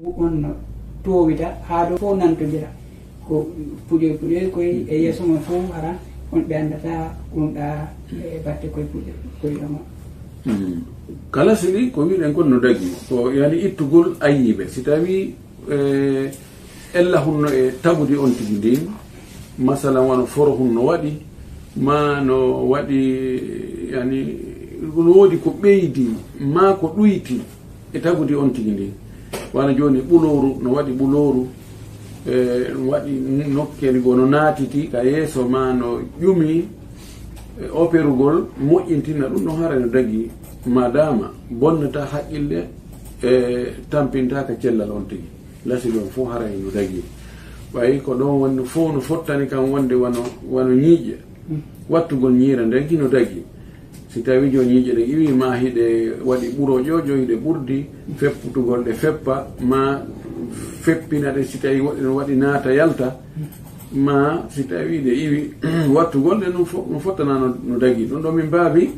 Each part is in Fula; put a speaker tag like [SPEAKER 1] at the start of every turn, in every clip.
[SPEAKER 1] on towida ha do fo nantodira ko puɗe koye e yeeso mon fof hara on ɓe andata ɗumɗa e batte koye koye ɗoma
[SPEAKER 2] kala sili ko wiɗen kon no dagi ko yani ittugol ayiɓe si tawi ella hunno e tagude on tigi ndin masalan wano foro hunno waɗi ma no waɗi yani no woodi ko ɓeydi ma ko ɗuyti e tagude on tigi ndin wana joni ɓuloru no waɗi ɓuloru no waɗi nokkeli go no naatiti ka yeeso ma no ƴumi opérugol moƴƴintina ɗum ɗon hara no dagi madama bonnata haqqille e tampintaka cellal on tigi lasili on fof haray no dagi ɓayi ko ɗon wonde fof no fottani kam wonde wano ñiiƴe wattugol ñiira ndegi no dagi si tawi jo ñiiƴe ɗe iwi ma hiɗe waɗi ɓuroƴojo hiɗe ɓurdi fepputugol ɗe feppa ma feppina ɗe si tawi woɗɗe no waɗi naata yalta ma si tawi ɗe iwi wattugol ɗe no fottana no dagi ɗum ɗo min mbaawi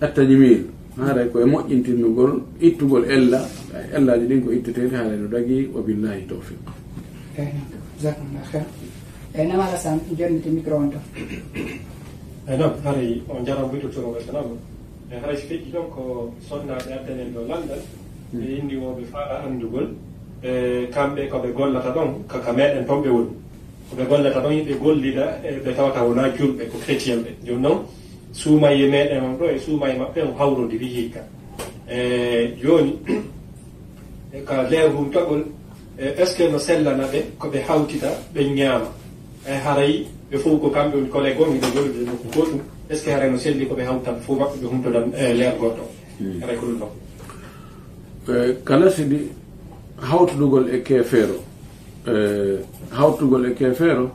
[SPEAKER 2] attañimil haray koye moƴƴintinnugol ittugol ellaji ɗin ko ittetede haray no dagi wa billahi tawfiq
[SPEAKER 1] jasakumllah khair eyyi Namara Sam jonnite micro on to
[SPEAKER 3] non haray on jaram ɓuytotoro wetanama e haray so feƴƴi ɗon ko sonnaɓe addanen ɗo landal ɓe indi woɓe faala andugol kamɓe koɓe gollata ɗon kaka meɗen toon ɓe woni koɓe gollata ɗon yiɓe gollida ɓe tawata wona julɓe ko chrétien ɓe joni noon suumaye meɗen on ɗo e suumaye maɓɓe on hawrodiri hikka joni ka leer hum tagol est ce que no sellana ɓe koɓe hawtita ɓe ñaama e haray ɓe fof ko kamɓe woni collègue on hiɗe gollude nokku goɗɗum est ce que haray no selli koɓe hawtat fof maɓɓe ɓe humtodan leer goɗɗo haray ko ɗum ɗon
[SPEAKER 2] kala siɗi hawtudugol e keefeero hawtugol e keefeero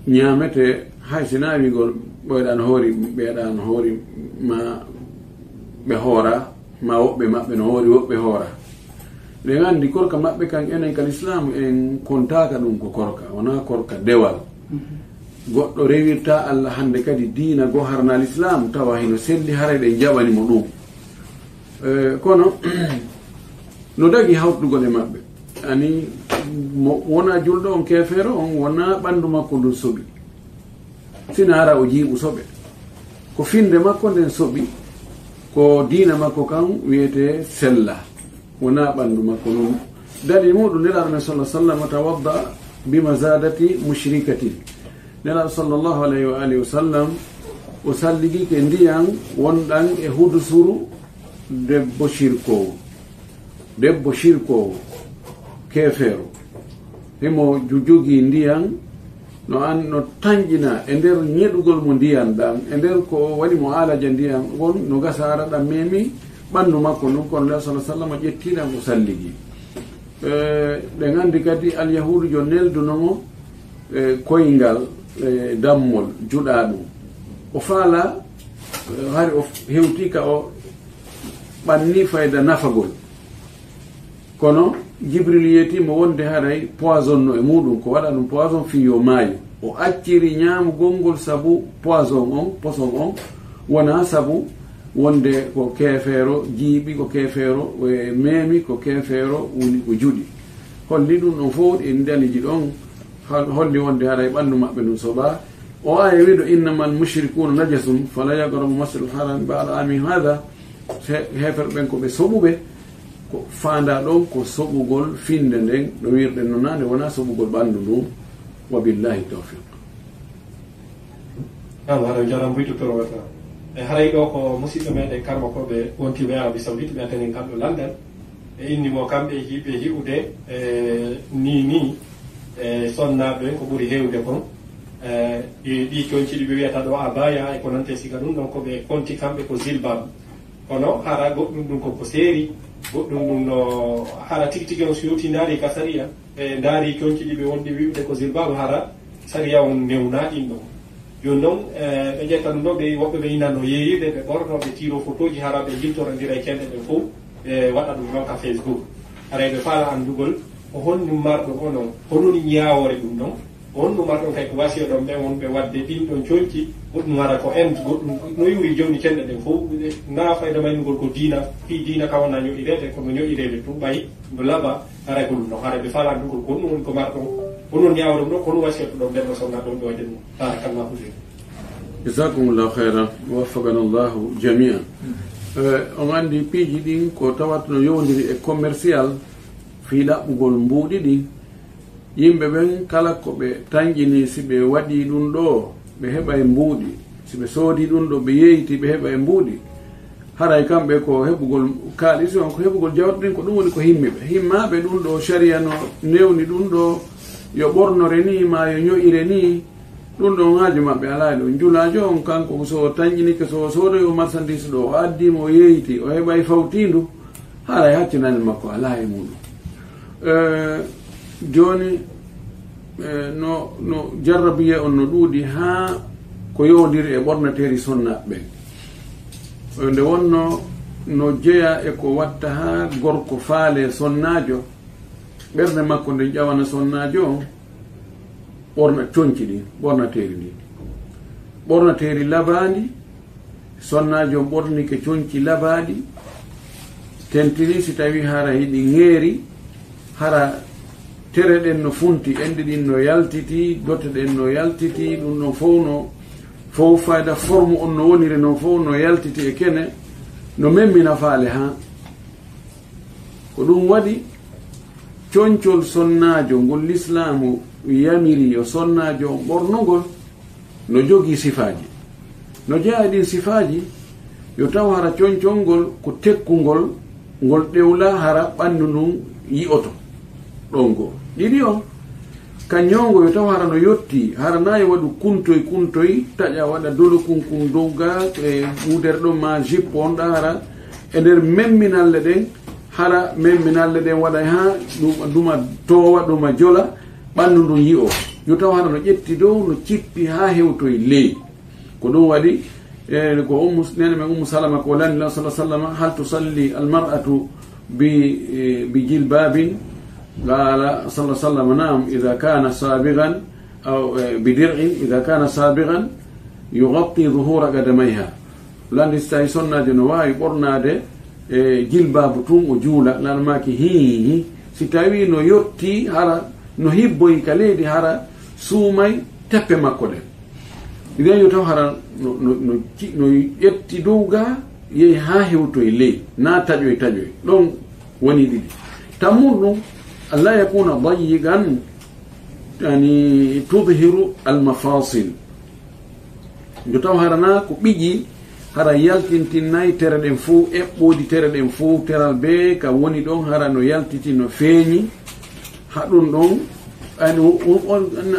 [SPEAKER 2] ñaamete hay si naawigol ɓeeɗano hoori ma ɓe hoora ma woɓɓe maɓɓe no hoori woɓɓe hoora ɗen anndi korka maɓɓe kan enen kal islamu en kontaka ɗum ko korka wona korka dewal goɗɗo rewirta Allah hande kadi diina go harnal islam tawa hino selli haray ɗe jaɓanimo ɗum kono no dagi hawtudugol e maɓɓe ani wona julɗo on keefeero on wona ɓanndu makko ndun soɓi sina ara o jiiɓu soɓe ko finde makko nden soɓi ko diina makko kan wiyete sella wona ɓanndu makko ɗum dali muɗum nelaɗo men sallah sallam tawadda bima zadati mushrikatin nelaɗo sallllahu alayhi wa alihi wa sallam o salligike ndiyan wonɗan e hudusuru debbo shirkowo keefeero himo jogi ndiyan no tañƴina e nder ñeɗugol mo ndiyan ɗan e nder ko waɗi mo alaja ndiyan on no gasa ara ɗam memi ɓanndu makko ɗum kono nelaɗo sallah sallam ƴettiɗam o salligi ɗen anndi kadi alyahudu jo neldunomo koyngal dammol juɗa ɗum o faala hari o hewtika o ɓanni fayda nafagol kono jibril yetimo wonde haray poison no e muɗum ko waɗa ɗum poison fiyo maayo o acciri ñaamugol ngol sabu poison on wona sabu wonde ko keefeero jiiɓi ko keefeero meemi ko keefeero woni ko juɗi holli ɗum ɗon fof en daliji ɗon holli wonde haray ɓanndu maɓɓe ɗum soɓa o aya wiɗo innama almushrikuna najasum fala yaqrabu masjid alharam ba'da amin hada heefere ɓen koɓe soɓuɓe ko faanda ɗon ko soɓugol finde nden ɗo wirɗen no nane wona soɓugol ɓanndu ndum wa billahi tawfiq
[SPEAKER 3] haɗa jaram ɓuytotoro wata e haray ɗo ko musidɗo meɗen karma koɓe wontiɓe arabi saudite ɓe atanin kamɗo london e innimo kamɓe hiɓe hiɓude ni sonnaɓe ko ɓuuri hewde kon ɗi coñciɗi ɓe wiyata ɗo abaya e ko nante siga ɗum ɗon koɓe konti kamɓe ko zilbab kono hara goɗɗum ɗum koko seeri goɗɗum ɗum no hara tigi tigi on so yewti daari ka saria e daari coñciɗi ɓe wonɗi wiɓde ko zilbab hara saria on newna ɗin ɗon joni noon ɓe ƴetta ɗum ɗo ɓe woɓɓe ɓe inanno yeeyiɓe ɓe ɓornoɓe tiro photo ji hara ɓe jiltorondira e cenɗe ɓen fof ɓe waɗa ɗum noon ka Facebook haray ɓe faala andugol o honnum marɗo onon hononi ñaawore ɗum noon on ɗum ar ɗon kay ko wasiyo ɗon ɓen wonɓe wadde ɗin ɗon coñci goɗɗum wara ko en goɗɗum no yuri joni cenɗe ɗen fof na fayda maynugol ko diina fi diina kawana ñoƴirede kono ñoƴirede tum ɓayi no laaɓa haray ko ɗum ɗon haray ɓe falandugol ko ɗum woni ko mar ɗon onon ñawa ɗum ɗo kono wasiyoto ɗon ɓen ɗo sowna ɗon ɗo waden ɗum barakallah hussein
[SPEAKER 2] jasakumullahu khairan waffaqana llahu jamian on andi piiji ɗin ko tawat no yowdiri e commercial fi ɗaɓɓugol mbuuɗi ɗin yimɓe ɓen kala ko ɓe tanƴini si ɓe waɗi ɗum ɗo ɓe heɓa e mbuuɗi si ɓe soodi ɗum ɗo ɓe yeyti ɓe heɓa e mbuuɗi haray kamɓe ko heɓugol kaalis on ko heɓugol jawɗɗin ko ɗum woni ko himmiɓe himmaɓe ɗum ɗo sharia no newni ɗum ɗo yo ɓornore ni ma yo ño'ire ni ɗum ɗon haaju maɓɓe ala ɗo julajo on kanko so tañƴinike so soodoy o marchandise ɗo o addima o yeyti o heɓay fawtindu haray haccinani makko ala e muɗum joni no jarrabiye on no ɗuuɗi ha ko yowdiri e ɓornateri sonnaɓe nde wonno no jeeya e ko watta ha gorko faale sonnajo ɓerde makko nde ƴawana sonnajo on ɓorna coñci ɗin ɓornateri ndi ɓornateri labandi sonnajo ɓornike coñci labaɗi tentiri si tawi hara hiɗi ŋeeri hara tere ɗen no funti enɗe ɗin no yaltiti dote ɗen no yaltiti ɗum ɗon fof no fof fayda forme on no woniri noon fof no yaltiti e kene no memmina faale ha ko ɗum waɗi coñcol sonnajo ngol l'islamu yamiri yo sonnajo on ɓornogol no jogii sifaji no jeeya ɗin sifaji yo taw hara coñcol ngol ko tekkungol ngol ɗewla hara ɓanndu ndun yi'oto ɗon goo ɗiɗi on kañongo yo taw hara no yotti hara nayi waɗu kuntoy taƴa waɗa dolo kunkun dowga e wudere ɗon ma jippe on ɗa hara e nder memminalle ɗen hara memminalle ɗen waɗa ha ɗuma towa ɗuma jola ɓanndu ndun yi'o yo taw hara no ƴetti dow no cippi ha hewtoye ley ko ɗum waɗi ko nene men ummu salama ko landi la sa sallam hal tusalli almar'atu bi jilbabin قال صلى الله عليه وسلم نعم إذا كان سابغا أو بدرع إذا كان سابغا يغطي ظهور قدميها لأن استيسنا جنواي برنادة جلباب توم وجولا لأن ماكي هي ستاوي نو يوتي هارا نو هيبوي كاليدي هارا سومي تبه ماكولي إذا يوتو هارا نو يتي دوغا يهاهي وتوي لي نا تجوي لون وني دي تمر ألا يكون ضيقا يعني تظهر المفاصل جتاو هرنا كو بيجي هرا يالتينتيناي تردن فو ابودي تردن فو ترال بي كا وني دون هرا نو يالتيتي نو فيني هادون دون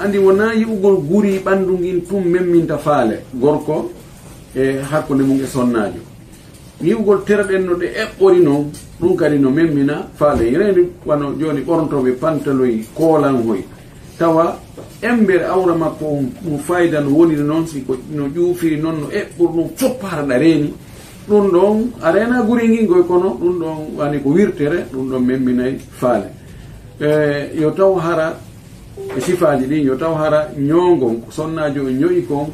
[SPEAKER 2] andi wona yi'ugol guri ɓanndu ngin tum memminta faale gorko e hakkunde mum e sonnajo yi'ugol terɗen no ɗe eɓɓori noon ɗum kadi no memmina faale yirendi wano joni ɓornotoɓe pantaloyi koolanhoy tawa embere awra makko ɗum fayida no woniri noon si ko no ƴuufiri noon no eɓɓur ɗum fopp hara ɗa reeni ɗum ɗon a rena guri ngingoy kono ɗum ɗon wani ko wirtere ɗum ɗon memminayi faale yo taw hara e sifaji ɗin yo taw hara ñogon sonnajo e ño'i kon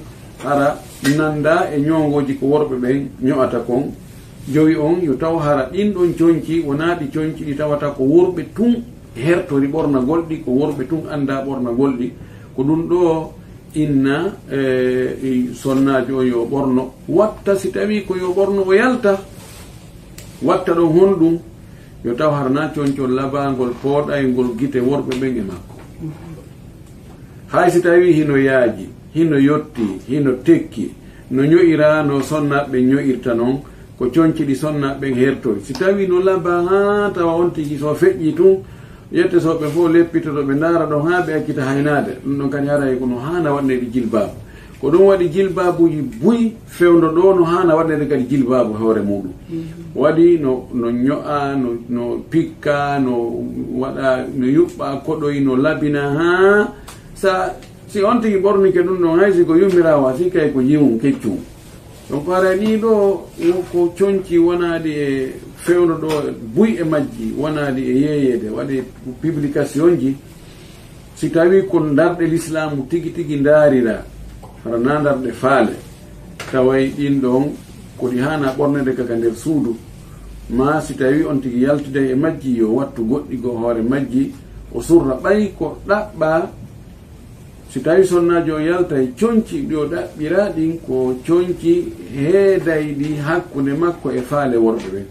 [SPEAKER 2] hara nanda e ñogoji ko worɓe ɓen ño'ata kon jowi on yo taw hara ɗin ɗon coñci wonaɗi coñci ɗi tawata ko worɓe tun hertori ɓornagol ɗi ko worɓe tun anda ɓornagol ɗi ko ɗum ɗo inna sonnajo o yo ɓorno watta si tawi ko yo ɓorno o yalta watta ɗon honɗum yo taw harana coñcol labangol pooɗaygol gite worɓe ɓen e makko hay si tawi hino yaaji hino yotti hino tekki no ño'ira no sonnaɓe ño'irta noon ko coñci ɗi sonnaɓen hertoy si tawi no laba ha tawa on tigi so feƴƴi tun yette soɓe fof leppitoto ɓe ndaara ɗon ha ɓe accita haynade ɗum ɗon kadi haray kono hana waɗnede jilbabu ko ɗum waɗi jilbabuji buy fewdo ɗo no hana waɗnede kadi jilbabu hoore muɗum waɗi no ño'a no pikka no waɗa no yuɓɓa koɗoy no labina ha sa si on tigi ɓornike ɗum ɗon hay si ko yummirawa si kay ko yiwum keccum donc haray ɗi ɗo ko coñci wonadi e fewdo ɗo buy e majji wonadi e yeeyede waɗi publication ji si tawi ko darɗe l'islamu tigi tigi daarira hara na darɗe faale taway ɗin ɗon koɗi hana ɓornede kaka nder suudu ma si tawi on tigi yaltude e majji yo wattu goɗɗi go hoore majji o surra ɓay ko ɗaɓɓa si tawi sonnajo o yalta e coñci ɗi o ɗaɓɓira ɗin ko coñci heeday ɗi hakkude makko e faale worɓe ɓen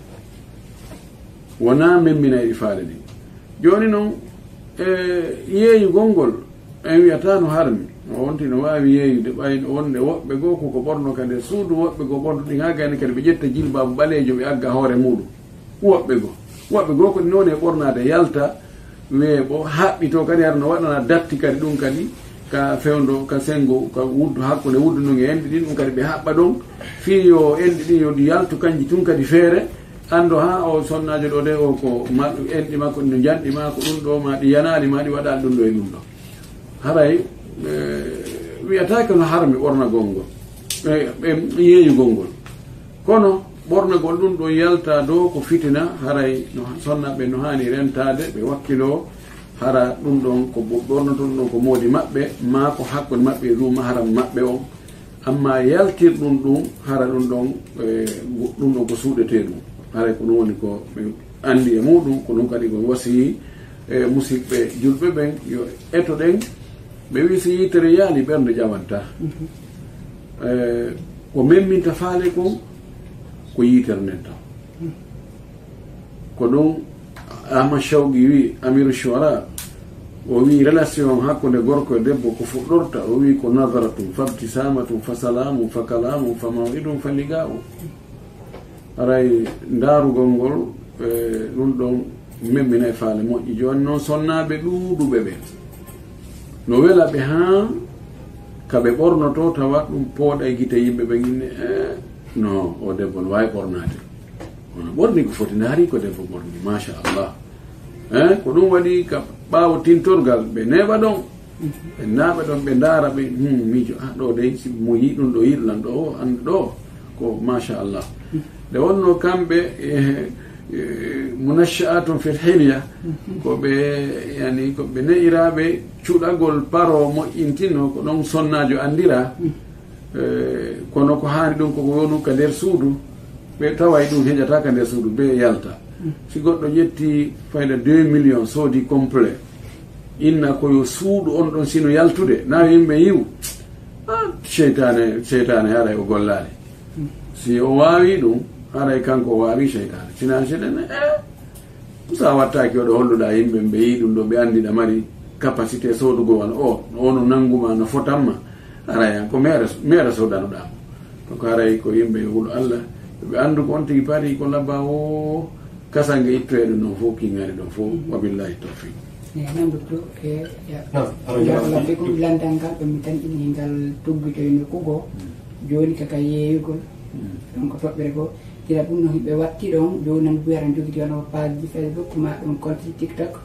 [SPEAKER 2] wona memminayɗi faale ɗin joni noon yeeyugol ngol en wiyata no harmi o wonti no wawi yeeyude ɓayno wonde woɓɓe goo koko ɓorno ka nder suudu woɓɓe goo ɓorno ɗin ha gayne kadi ɓe ƴetta jilbabu ɓaleejo ɓe agga hoore muɗum woɓɓe goo kadi noon e ɓornade yalta wiye ɓo haɓɓito kadi har no waɗana datti kadi ɗum kadi ka fewdo ka sengo ka wuddu hakkude wuddu ndun e enɗi ɗin ɗum kadi ɓe haɓɓa ɗon fii yo enɗi ɗin yo ɗi yaltu kanji tun kadi feere ando ha o sonnajo ɗo de o ko enɗi makko no janɗi ma ko ɗum ɗo ma ɗi yanali ma ɗi waɗali ɗum ɗo e ɗum ɗo haray wiyatake no harmi ɓornagol ngol ɓe yeeyugol ngol kono ɓornagol ɗum ɗo yalta dow ko fitina haray no sonnaɓe no hani rentade ɓe wakkilo hara ɗum ɗon ko ɓornoto ɗum ɗon ko moodi maɓɓe ma ko hakkude maɓɓe e ɗum haram maɓɓe on amma yaltir ɗum ɗum hara ɗum ɗon ɗum ɗon ko suuɗete ɗum haray ko ɗum woni ko ɓe andi e muɗum ko ɗum kadi ko wasi musidɓe julɓe ɓen yo eto ɗen ɓe wi so yitere yaali ɓernde ƴawanta ko memminta faale kon ko yitere nden taw ko ɗum Ahmad Shawqi wi amiru shuara o wi relation hakkude gorko e debbo ko fuɗɗorta o wi ko nadaratum fa ibtisamatum fa salamum fa kalamum fa mawidum fa liga'u haray darugol ngol ɗum ɗon memminay faale moƴƴi joni noon sonnaɓe ɗuuɗuɓe ɓen no wela ɓe ha kaɓe ɓornoto tawa ɗum pooɗa e gite yimɓe ɓe ginne non o debbo no wawi ɓornade ono ɓorni ko foti daari ko debbo ɓorni machallah ko ɗum waɗi ka ɓaawo tintorgal ɓe neɓa ɗon ɓe naɓa ɗon ɓe daara ɓe miijo ɗo de si mo yi ɗum ɗo yiɗlan ɗo o anda ɗo ko machallah nde wonno kamɓe munasha'atun fil hilya ko ɓe yani ko ɓe ne'iraɓe cuɗagol paro moƴƴintino ko ɗon sonnajo andira kono ko hani ɗum koko wonu ka nder suudu ɓe taway ɗum heƴata ka nder suudu be yalta si goɗɗo ƴetti fayda 2 millions soodi complet inna koyo suudu on ɗon sino yaltude na yimɓe yiw cheytane haray o gollali si o wawi ɗum haray kanko o wawi cheytane sina seɗene sa wattaki oɗo holluɗa yimɓe ɓe yi ɗum ɗo ɓe andiɗa mari capacité sodugo wala ono nanguma no fotanma haray an ko mere sodanoɗama donc haray ko yimɓe huuɗo Allah ɓe andu ko on tigi paari ko labba o kasange ittoyeɗo noon fof kingari ɗon fof wabillahi tawfiq
[SPEAKER 1] namdoto labbe ko landal ngal ɗum mi tan ɗini ngal tuggitoyno kugo joni kaka yeeyugol ɗon ko toɓɓere goo tira ɗum no yimɓe watti ɗon joni nan buyata jogiti ono page Facebook ma ɗum compte TikTok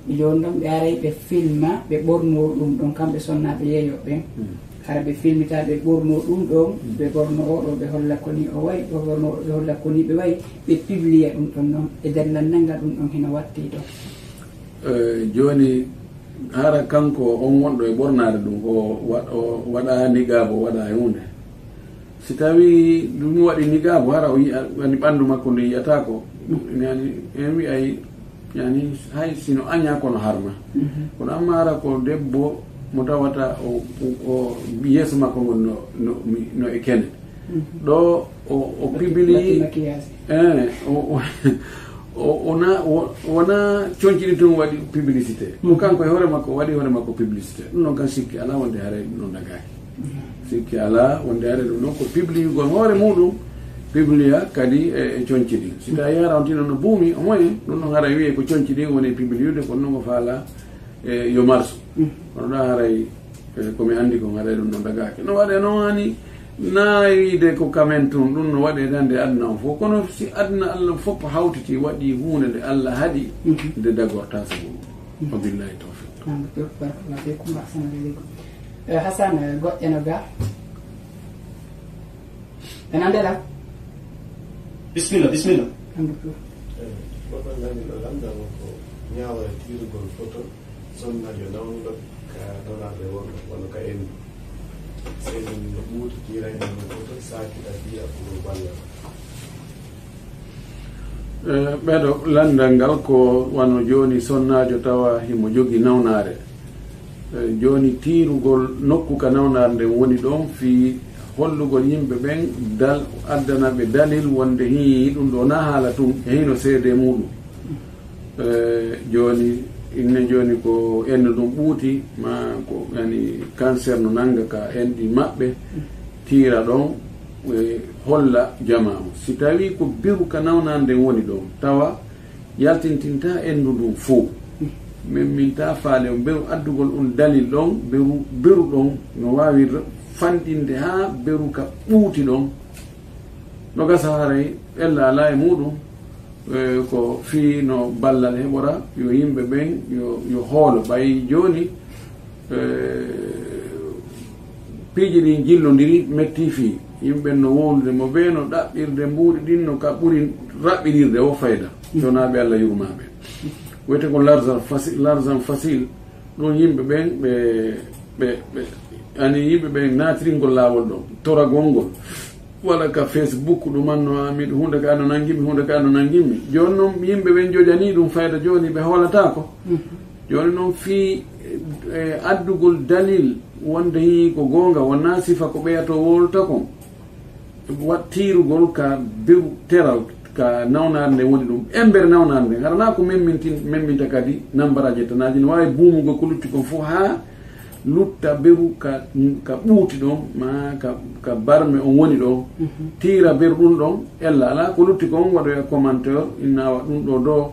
[SPEAKER 1] joni ɗon ɓe aray ɓe filma ɓe ɓorno ɗum ɗon kamɓe sonnaɓe yeeyoɓe hara ɓe filmita ɓe ɓorno ɗum ɗon ɓe ɓorno oɗo ɓe holla koni o wayi ɓe ɓorno oɗo ɓe holla koni ɓe wayi ɓe publia ɗum ɗon noon e dellannanga ɗum ɗon heno watti ɗon
[SPEAKER 2] joni hara kanko on wonɗo e ɓornade ɗum o waɗa niqabo waɗa e hunde si tawi ɗum waɗi niqabo hara o yiya wani ɓandu makko ndu yiyata ko yani en wiyay yani hay sino aña kono harma kono amma hara ko debbo mo tawata o yeeso makko ngol no e kene ɗo o publie wona coñciɗi tun waɗi publicité ko kanko e hoore makko waɗi hoore makko publicité ɗum noon kan sikki ala wonde haare ɗum ɗon dagaki sikki ala wonde haare ɗum ɗon ko publigol hoore muɗum publia kadi e coñci ɗin si tawi yara on tino no buumi o moyen ɗum ɗon hara wiye ko coñci ɗin woni publiude kono noon ko faala yo marsu kono ɗa haray komi andi ko haray ɗum ɗon dagaki no waɗe noon hani na wiide ko kamen tun ɗum no waɗe dande aduna o fof kono si aduna Allah fof hawtiti waɗi hunde nde Allah haɗi nde dagorta sabu o billahi tawfiq
[SPEAKER 1] Hasan goƴƴano ga en andela
[SPEAKER 3] bismillah
[SPEAKER 4] goɗɗo nani ɗo lamdama ko ñawa e tirugol photo sonnajo nawɗo ka donaɓe wonɗo walla ka endu seɗen no ɓuuti jirani no foto sakita fiya pour balla
[SPEAKER 2] ɓeɗo landal ngal ko wano joni sonnajo tawa himo jogi nawnare joni tirugol nokku ka nawnare nden woni ɗon fi hollugol yimɓe ɓen dal addanaɓe dalil wonde hi ɗum ɗo na haala tum e hino seede muɗum joni inne joni ko endu ɗum ɓuuti ma ko yani cancer no nanga ka enɗi maɓɓe tira ɗon holla jamamu si tawi ko biru ka nawnade nden woni ɗon tawa yaltintinta endu ɗum fo min ta faale o beru addugol ɗum dalil ɗon beru ɗon no wawi fanɗinde ha beru ka ɓuuti ɗon no gasa haray ella ala e muɗum ko fi no ballal heɓora yo yimɓe ɓen yo hoolo ɓayi joni piiji ɗi jillodiri metti fi yimɓe no wowlude mo ɓe no ɗaɓɓirde mbuuɗi ɗin no ka ɓuri raɓɓirirde o fayda jonaɓe Allah yurmaɓe wiyete ko l'argent facile ɗum yimɓe ɓen ɓe ani yimɓe ɓen natiringol laawol ɗon toragol ngol walla ka Facebook ɗumanno amiɗo hunde ka no nanguimi hunde ka no nanguimi joni noon yimɓe ɓen jojani ɗum fayda joni ɓe hoolatako joni noon fi addugol dalil wonde hi ko gonga wonna sifa ko ɓeyato wolta kon wattirugol ka beru teral ka nawnade nde woni ɗum embere nawnade nde harana ko memminta kadi nambaraji tanaji ne wawi buumugo ko lutti kon fof ha lutta beru ka ɓuuti ɗon ma ka barme on woni ɗon tira beru ɗum ɗon ella ala ko lutti kon waɗoya commentaire innawa ɗum ɗo do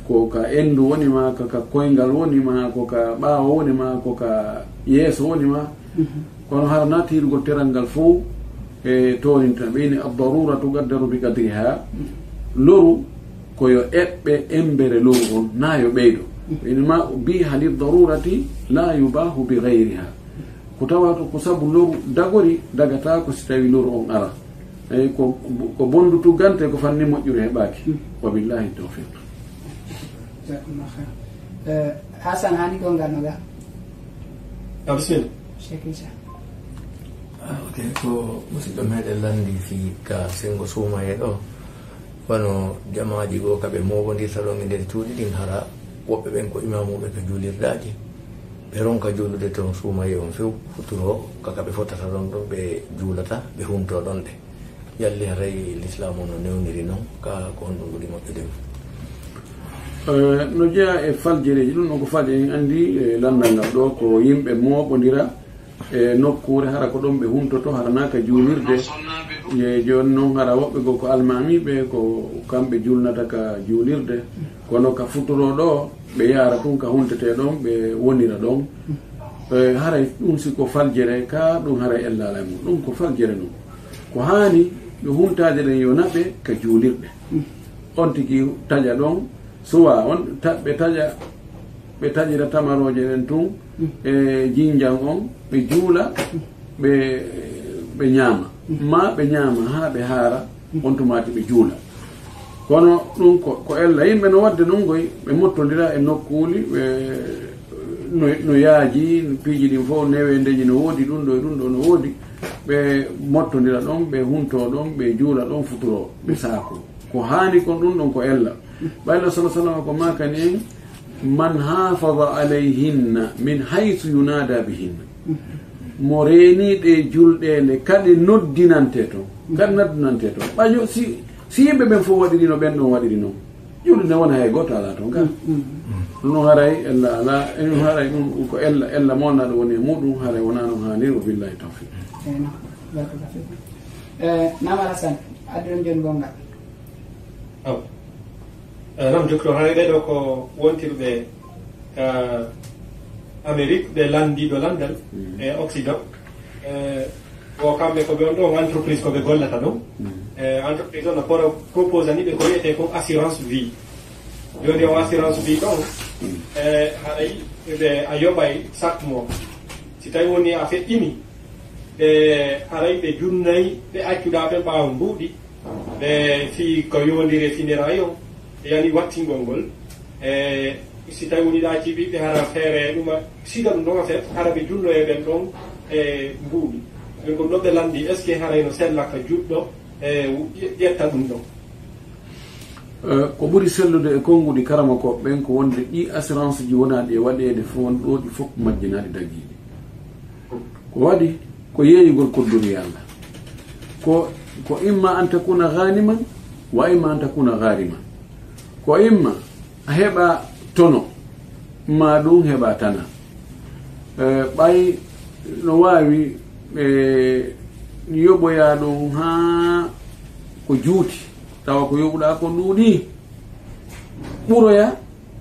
[SPEAKER 2] ko ka endu woni ma ka koyngal woni ma ko ka ɓaawo woni ma ko ka yeeso woni ma kono harana tirugol teral ngal fof e toninta ɓeyni addaruratu gaddaru bi kadriha loru koyo eɓɓe embere loru on na yo ɓeydo inma biha lidarurati la yubahu bi gayriha ko tawato ko sabu loru dagori dagata ko si tawi loru on ala eyi ko bondutu gante ko fanni moƴƴude heɓaki wabillahi tawfiq
[SPEAKER 1] Hasan hani ko ngal noga
[SPEAKER 3] bismillah
[SPEAKER 1] Sheikh Isa
[SPEAKER 5] ok ko musidɗo meɗen landi fi ka sengo suumaye ɗo wano jamaji go kaɓe moɓodirta ɗon e nder cuuɗi ɗin hara woɓɓe ɓen ko imamuɓe ka juulirdaji ɓe ronka juulude toon suumaye on few futuro kaka ɓe fotata ɗon ɗon ɓe juulata ɓe humto ɗon ɗe yalli haray l'islam o no newniri noon ka ko on ɗum ɓuuri moƴƴude
[SPEAKER 2] no jeeya e faljereji ɗum ɗon ko falje en andi landal ngal ɗo ko yimɓe moɓodira e nokkure hara ko ɗon ɓe humtoto haranaka juulirde e joni noon hara woɓɓe go ko almamiɓe ko kamɓe julnata ka juulirde kono ka futuro ɗo ɓe yaara ɗum ka huntete ɗon ɓe wonira ɗon haray ɗum siko faljere ka ɗum haray ellala mum ɗum ko faljere noon ko hani yo huntaje ɗen yo naɓe ka juulirɗe on tigui taƴa ɗon suwa on ɓe taƴira tamaroje ɗen tun e jinjan on ɓe juula ɓe ñaama ma ɓe ñaama ha ɓe haara on tumati ɓe juula kono ɗum ko ella yimɓe no wadde ɗum koy ɓe mottodira e nokkuli no yaaji piiji ɗin fof newendeji no woodi ɗum ɗo e ɗum ɗo no woodi ɓe mottodira ɗon ɓe hunto ɗon ɓe juula ɗon futuro ɓe saako ko hani kon ɗum ɗon ko ella ɓayla sa sallam ko makani en man hafada alayhinna min haythu yunada bihinna mo reeniɗe julɗele kaɗe noddinante toon kaɗe noddinante toon ɓaƴo si yimɓe ɓen fof waɗiri no ɓen ɗon waɗiri noon julɗe wona hay goto ala toon kam ɗum ɗon haray ella ala ɗum haray ɗum ko ella molnaɗo woni e muɗum haray wona noon hanniri o billahi tawfiq
[SPEAKER 1] Mama Hasan adduɗon joni gongal
[SPEAKER 3] nam jokkiɗo haray ɓeɗo ko wontirɓe Amérique ɓe landiɗo landal e Occident o kamɓe ko ɓe on ɗon entreprise koɓe gollata ɗum entreprise o no propose aniɓe ko wiyete ko assurance vie joni o assurance vie ɗon haɗay ɓe a yoɓay chaque mois si tawi woni a feƴƴini ɓe haray ɓe junnayi ɓe accuɗa ɓe ɓaawa mbuuɗi ɓe fi ko yondiri funérailles o ɓe yani wattingol ngol si tawi woni ɗaaki ɓiɓɓe hara feere ɗuma siga ɗum ɗon fait hara ɓe junno e ɓen ɗon e mbuuɗi ɓen ko ɗoɓe landi est ce que harayno sellaka juɗɗo e ƴetta ɗum ɗon
[SPEAKER 2] ko ɓuri sellude e konngudi karama ko ɓen ko wonde ɗi assurance ji wonaɗi e waɗede fo won ɗo ɗi fof majjinaɗi dagiɗi ko waɗi ko yeeyugol kodduri Allah ko imma an takuna ganiman wa imma an takuna gariman ko imma a heɓa tono ma ɗum heɓa tana ɓay no wawi yoɓoya ɗum ha ko juuti tawa ko yoɓuɗa ko ɗuuɗi ɓuroya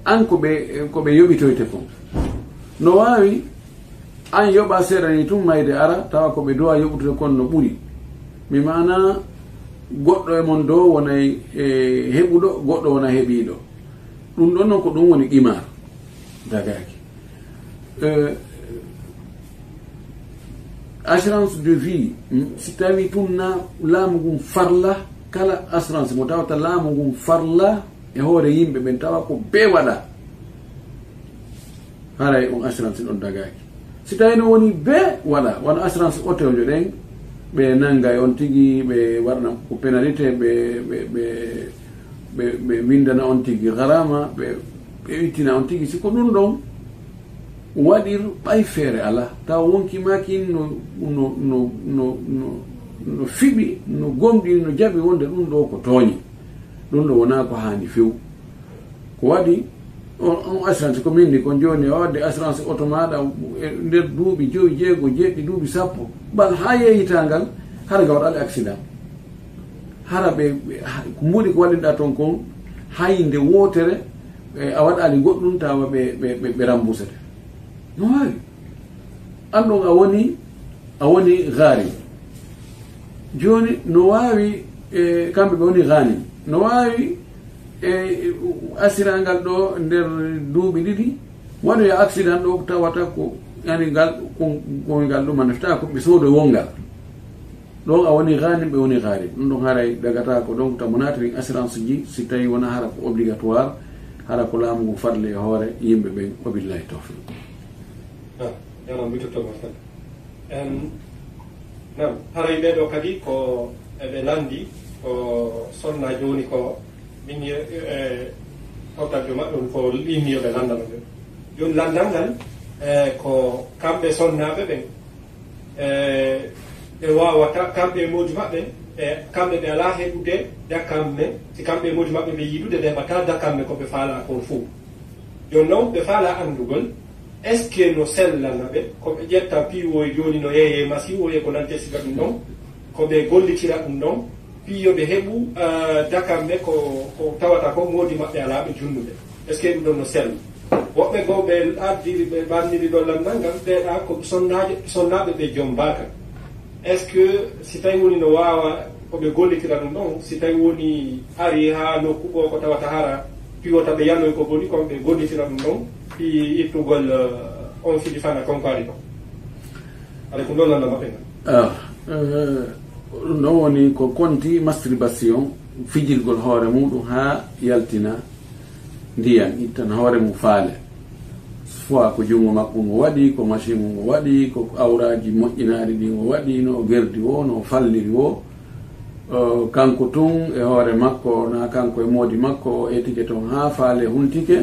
[SPEAKER 2] an koɓe yoɓitoyte kon no wawi an yoɓa seeɗani tum mayde ara tawa koɓe dowa yoɓutude kon no ɓuri mi mana goɗɗo e mon dow wonay heɓuɗo goɗɗo wona heɓiɗo ɗum ɗon noon ko ɗum woni qimar dagaki assurance de vie si tawi tum na laamu ngun farla kala assurance mo tawata laamu ngun farla e hoore yimɓe ɓen tawa ko be waɗa haray on assurance ɗon dagaki si tawi no woni be waɗa wona assurance otojo ɗen ɓe nanga e on tigi ɓe waɗna ko pénalité ɓe windana on tigi harama ɓe wittina on tigi siko ɗum ɗon waɗir ɓay feere ala taw wonki maki no fiɓi no gomɗi no jaɓi wonde ɗum ɗo ko tooñi ɗum ɗo wona ko hani few ko waɗi on assurance ko minni ko joni a wadde assurance auto maɗa nder duuɓi 5 6 7 duuɓi 10 bal ha yeeyitangal hara ga waɗale accident hara ɓe ko mbuɗi ko waɗinɗa toon kon hayinde wotere a waɗali goɗɗum tawa ɓe remboursete no wawi anɗon a woni gaari joni no wawi kamɓe ɓe woni gaani no wawi assirangal ɗo nder duuɓi ɗiɗi waɗoya accident ɗo tawata ko yani ngal koyngal ɗum nafta ko ɓe soodo wongal ɗon a woni gaani ɓe woni gaari ɗum ɗon haray dagata ko donc tamo natiri assurance ji si tawi wona hara ko obligatoire hara ko laamu ngu farle e hoore yimɓe ɓen wabillahi tawfiq
[SPEAKER 3] yaram mbitotoma tan nam haray ɓeɗo kadi ko eɓe landi ko sonna joni ko min hottajo maɓɓe on ko ɗinniyoɓe landano ɓe joni landal ngal ko kamɓe sonnaɓe ɓen ɓe wawata kamɓe moji maɓɓe kamɓe ɓe ala heɓude dakkamme si kamɓe moji maɓɓe ɓe yiɗude ɓe heɓata dakkamme koɓe faala kon fou joni noon ɓe faala andugol est ce que no sellana ɓe koɓe ƴetta piiwoye joni no yeeye masiwoye ko nante siga ɗum ɗon koɓe gollitira ɗum ɗon piiyoɓe heɓu dakamme ko tawata ko modi maɓɓe ala ɓe junnuɓe est ce que ɗum ɗon no sella woɓɓe goo ɓe addiri ɓe ɓanniri ɗo landal ngal ɓeeɗa ko sonnaɓe ɓe joom mbaka est ce que si tawi woni no wawa koɓe gollitira ɗum ɗon si tawi woni ari ha nokku ɗo ko tawata hara piwota ɓe yannoy ko boni koɓe gollitira ɗum ɗon pi ittugol on fiɗi fana konkari ɗon aɗa ko ɗon landa maɓɓe ngal
[SPEAKER 2] ɗum ɗon woni ko konti masturbation fijirgol hoore muɗum ha yaltina ndiyan ittan hoore mum faale soit ko junngo makko ngo waɗi ko machine ngo waɗi ko awraji moƴƴinaɗi ɗi ngo waɗi no gerdi wo no falliri wo kanko tun e hoore makko na kanko e moodi makko o etike toon ha faale huntike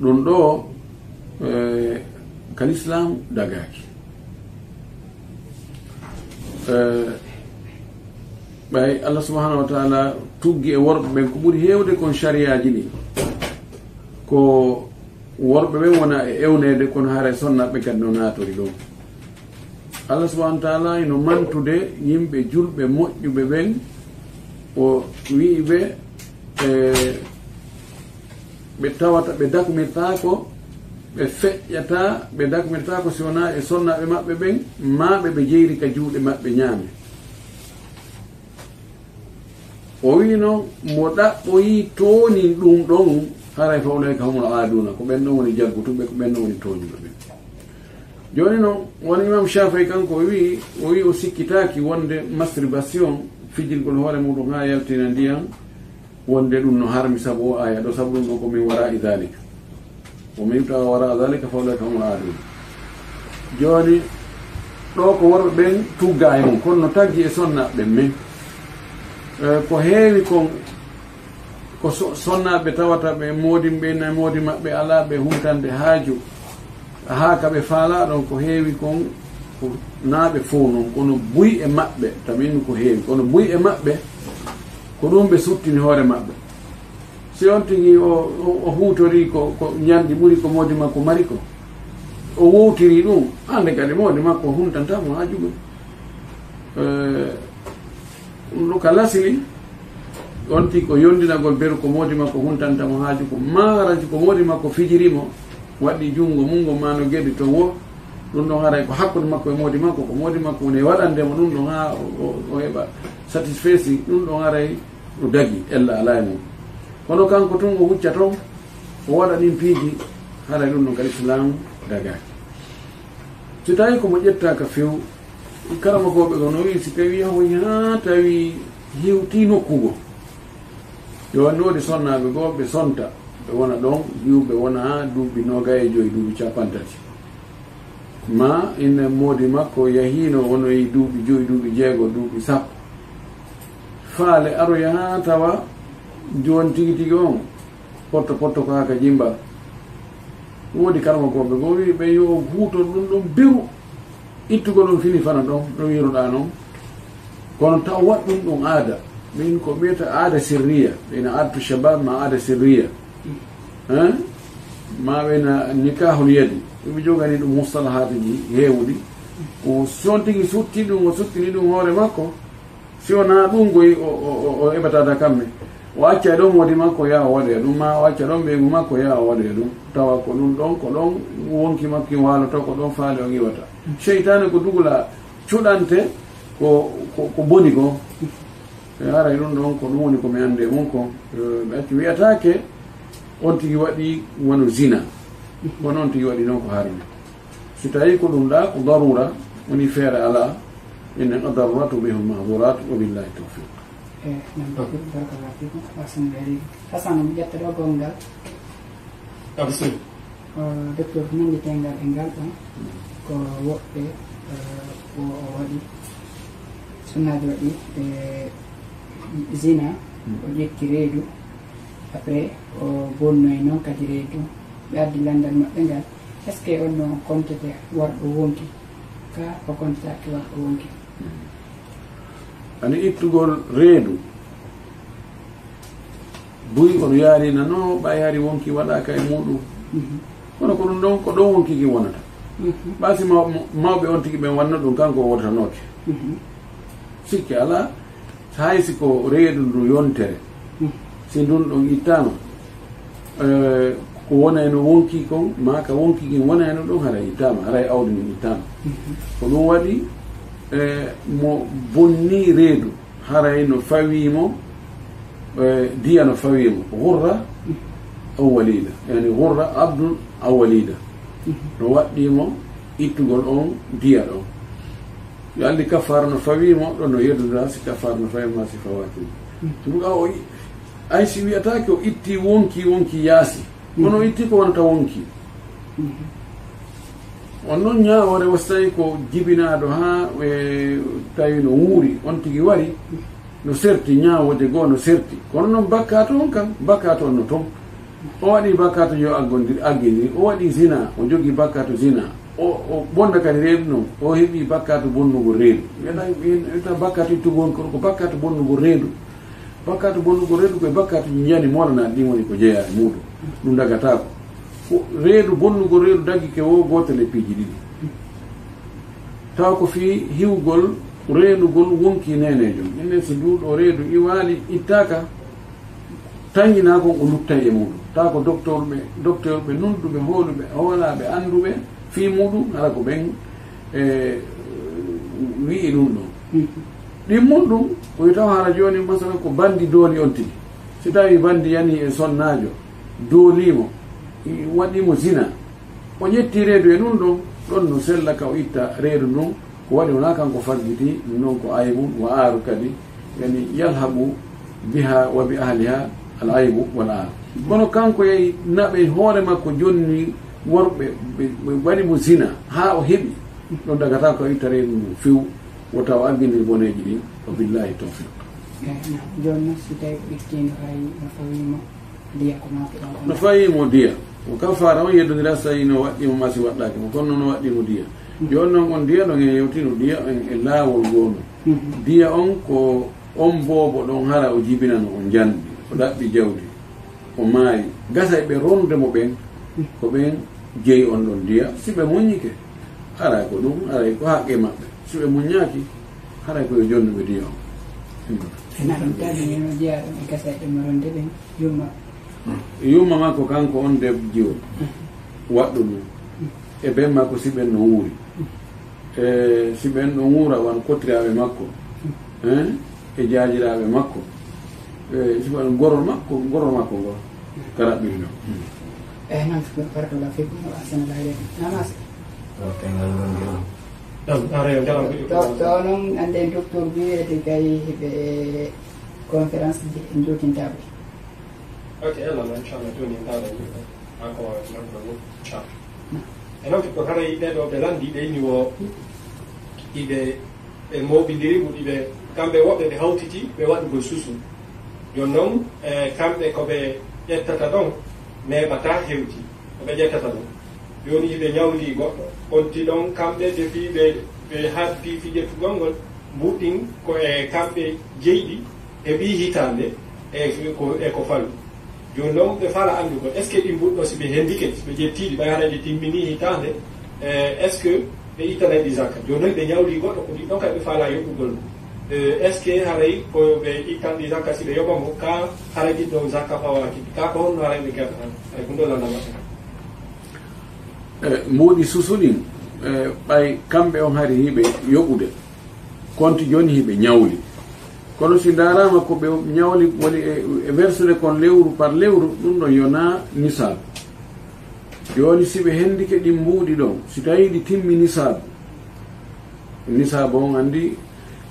[SPEAKER 2] ɗum ɗo kalislam dagaki ɓay Allah subhanahu wa taala tuggi e worɓe ɓen ko ɓuri hewde kon shariaji ɗi ko worɓe ɓen wona e ewnede kono haara sonnaɓe kadi no natori ɗon Allah subhanahu wa taala ino mantude yimɓe julɓe moƴƴuɓe ɓen o wii ɓe ɓe tawata ɓe dakmirtako ɓe feƴƴata ɓe dakmirtako si wona e sonnaɓe maɓɓe ɓen maɓe ɓe jeyri ka juuɗe maɓɓe ñaame o wi noon mo ɗaɓɓoyi tooni ɗum ɗon haray fawlayka humul aaduna ko ɓen ɗon woni jaggutuɓe ko ɓen ɗon woni tooñuɓe ɓen joni noon won imam Shafii kanko o wi o sikkitaki wonde masturbation fijirgol hoore muɗum ha yaltina ndiyam wonde ɗum no harmi sabu o aya ɗo sabu ɗum ɗon komin wara e dalika ومن يبتغى وراء ذلك فأولئك هم العادون joni ɗo ko worɓe ɓen tugga e mum kono no taggi e sonnaɓe men ko heewi ko sonnaɓe tawata ɓe modimɓe na modi maɓɓe ala ɓe humtande haaju ha kaɓe faala ɗon ko heewi kon ko naaɓe fo noon kono buy e maɓɓe tamin ko heewi kono buy e maɓɓe ko ɗum ɓe suttini hoore maɓɓe si on tigi o huutori ko ñandi ɓuri ko modi makko mari ko o wowtiri ɗum hande kadi modi makko humtantamo ha jugo ɗum ka lasili on tigi ko yondinagol beru ko modi makko humtantamo haaju ko maraji ko modi makko fijirimo waɗi jungo mungo mano gueɗi to wo ɗum ɗon haray ko hakkude makko e modi makko ko modi makko woni waɗandemo ɗum ɗon ha o heɓa satisfeci ɗum ɗon haray o dagi ella ala e mum kono kanko tun o hucca toon o waɗa ɗin piiji haray ɗum ɗon kadi islamu dagaki so tawi komo ƴettaka few karamakoɓe ko no wi si tawi yahoy ha tawi hiwti nokkugo yo wanni wodi sonnaɓe goo ɓe sonta ɓe wona ɗon hiwɓe wona ha duuɓi 25 duuɓi 50 ma ine modi makko yahino wonoyi duuɓi 5 duuɓi 6 duuɓi 10 faale aroya ha tawa joni tigi tigi on potto ko haka jimbal wodi karamakoɓe goo wi ɓe yo huuto ɗum ɗon beru ittugo ɗum fini fana ɗon ɗo wiruɗa noon kono taw wat ɗum ɗum aada min ko ɓiyata aada sirriya ɓeyna adtu shabab ma aada sirriya ma ɓeyna nikahul yadi ɗumi jogani ɗum mustalahatuji heewuɗi o son tigi sutti ɗum o suttini ɗum hoore makko si wona ɗum goyi o heɓatata kamɓe o acca ɗon modi makko ya o waɗoya ɗum ma o acca ɗon ɓeygu makko ya o waɗoya ɗum tawa ko ɗum ɗon ko ɗon wonki makki waloto ko ɗon faale o iwata cheytane ko dugula cuɗante ko boni ko haray ɗum ɗon ko ɗum woni komi ande mum ko ɓe acci wiyatake on tigi waɗi wono zina kono on tigi waɗi noon ko harmi si tawi ko ɗum ɗa ko darura woni feere ala inna adaruratu bihum mahdurat wa billahi tawfiq
[SPEAKER 1] barakallahu fikum hasan mi ƴetta ɗo gongal docteur ko nanditengal e ngal ɗon ko woɓɓe ko o waɗi sunnaji waɗi zina o ƴetti reedu après o bonnoye noon kadi reedu ɓe addi landal maɓɓe ngal est ce que on no comptete warɗo wonki ka o comptetake warɗo wonki
[SPEAKER 2] ani ittugol reedu buy ono yarina no ɓa yaari wonki waɗaka e muɗum kono ko ɗum ɗon ko ɗon wonkiki wonata ɓasi mawɓe on tigi ɓen wanna ɗum kanko o wotanoke sikki ala haysi ko reedu ndu yontere si ndun ɗon ittama ko wona eno wonki kon ma ka wonki kin wona eno ɗon haray ittama haray awdi ndin ittama ko ɗum waɗi mo bonni reedu haray no fawimo diya no fawimo gurra aw walida yani gurra abdun aw walida no waɗɗimo ittugol on diya ɗon yo andi kafara no fawimo ɗon no yedduda si kafara no fawima si fawaki ɗum o ay si wiyatake o itti wonki yaasi kono itti ko wonata wonki on noon ñawore wastayi ko jibinaɗo ha tawi no wuuri on tigi wari no serti ñawode goo no serti kono noon bakkato on kam bakkato on no toon o waɗi bakkato yo aggidiri o waɗi zina o jogui bakkato zina o bonda kadi reedu noon o heeɓi bakkato bonnugo reedu wiyata bakkato ittugol kono ko bakkato bonnugo reedu bakkato bonnugo reedu koye bakkato jiyani molanaɗi ɗin woni ko jeeya e muɗum ɗum dagatako reedu bonnugo reedu daggi ke wo gotel e piiji ɗiɗi taw ko fi hiwgol reedugol wonki nenejo enen so nduɗo reedu iwaali ittaka tañina kon o luttay e muɗum taw ko docteur ɓe nunduɓe hooluɓe hoolaɓe anduɓe fi muɗum hara ko ɓen wi'i ɗum ɗon ɗin mum ɗum koye taw hara joni masala ko bandi dooli on tigi si tawi bandi yani e sonnajo doolimo waɗimo zina o ƴetti reedu e ɗum ɗon no sella ka o itta reedu ndun ko waɗi wona kanko faggiti ɗum noon ko aybu wa aaru kadi yani yalhabu biha wa bi ahliha al-aybu wal ar kono kanko yehi naɓe hoore makko jonni worɓe ɓe waɗi mo zina ha o heɓi ɗon dagata ko ittare ɗum few o tawa arguindir boneji ɗin o billahi tawfiq
[SPEAKER 1] joni noon si tawi ɓittino hay no fawimo diya ko mafiɗon
[SPEAKER 2] no fawimo diya o kam fara on yeddodira so tawi no waɗɗimo masi waɗɗaki mo kono no waɗɗimo diya joni noon on diya ɗon e yewtino diya e laawol gono diya on ko on boobo ɗon hara o jibinano o janɗi o ɗaɓɓi jawdi o maayi gasa ɓe rondemo ɓen ko ɓen jeeyi on ɗon diya si ɓe moññike haray ko ɗum haray ko haqqe maɓɓe si ɓe moññaki haray koye jonnuɓe diya on
[SPEAKER 1] ena ɗum taɓinino jeeya ɗum e gasa ɗemo ronde ɓen yumma
[SPEAKER 2] yumma makko kanko on debjiwo waɗɗu ɗum e ɓen makko si ɓen no wuuri e si ɓen ɗo wuura wan kottiraɓe makko e jaajiraɓe makko si ɓen gorol makko ngo karaɓɓiri ɗo
[SPEAKER 1] noon barakallahu fikum o ahsanallahu ileykum namas
[SPEAKER 5] tengal ɗon ndiɗon
[SPEAKER 1] to noon ande docteur wiyete kay heɓe conférence en jotintaɓe
[SPEAKER 3] ok Allah inchallah joni en dawɗa yimɓe encore nanɗo inchallah e noon ko hara yiɓɓe ɗo ɓe landi ɓe inni o iɓe ɓe moɓidiri ɓuɗi ɓe kamɓe woɓɓe ɓe hawtiti ɓe waɗugol susu joni noon kamɓe koɓe ƴettata ɗon neɓata hewti koɓe ƴettata ɗon joni hiɓe ñawli goɗɗo konti ɗon kamɓe defi ɓe habbi fiƴettugol ngol mbuɗɗin ko e kamɓe jeyɗi e ɓi hitande e ko falu joni noon ɓe fala andugol est ce que ɗi mbuɗɗo si ɓe hendike si ɓe ƴettiɗi ɓay haɗa ɗi timmini hitande est ce que ɓe ittanayi ɗi zakka joni noon ɓe ñawli goɗɗo ko ɗi ɗon kay ɓe fala yoɓɓugol est ce que haray ko ɓe ittan ɗi zakka si ɓe yoɓamo ka haray ɗiɗɗo zakka fawaki ka ko honno haray ɓe kerta tan ay ko ndollandamata
[SPEAKER 2] mbuuɗi susuɗin ɓay kamɓe on hari hiɓe yoɓude konti joni hiɓe ñawli kono si darama ko ɓe ñawli woni e versude kon lewru par lewru ɗum ɗon yona nisabu joni si ɓe hendike ɗi mbuuɗi ɗon si tawi ɗi timmi nisabu on andi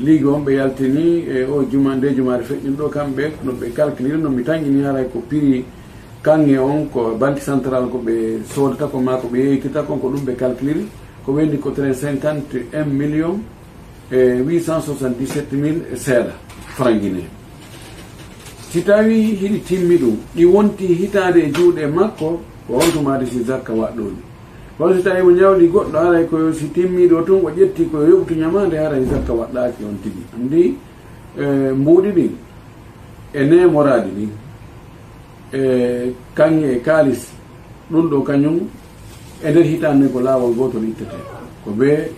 [SPEAKER 2] ligue on ɓe yaltini e o juma nde jumare feƴƴin ɗo kamɓe no ɓe calculire no mi tañini haray ko prix kange on ko banque centrale ko ɓe sodata ko ma ko ɓe yeytita kon ko ɗum ɓe calculiri ko wendi ko 51 million e 877 mille e seeɗa franc guiné si tawi hiɗi timmi ɗum ɗi wonti hitade e juuɗe makko ko on tumade si zakka waɗɗoɗi kono si tawi mo ñawli goɗɗo haray ko si timmiɗo tun o ƴetti ko yoɓtu ñamade haray zakka waɗɗaki on tigui andi mbuuɗi ɗin e nemoradi ɗin e kanŋe e kaalis ɗum ɗo kañum e nder hitande ko laawol gotol ittete ko be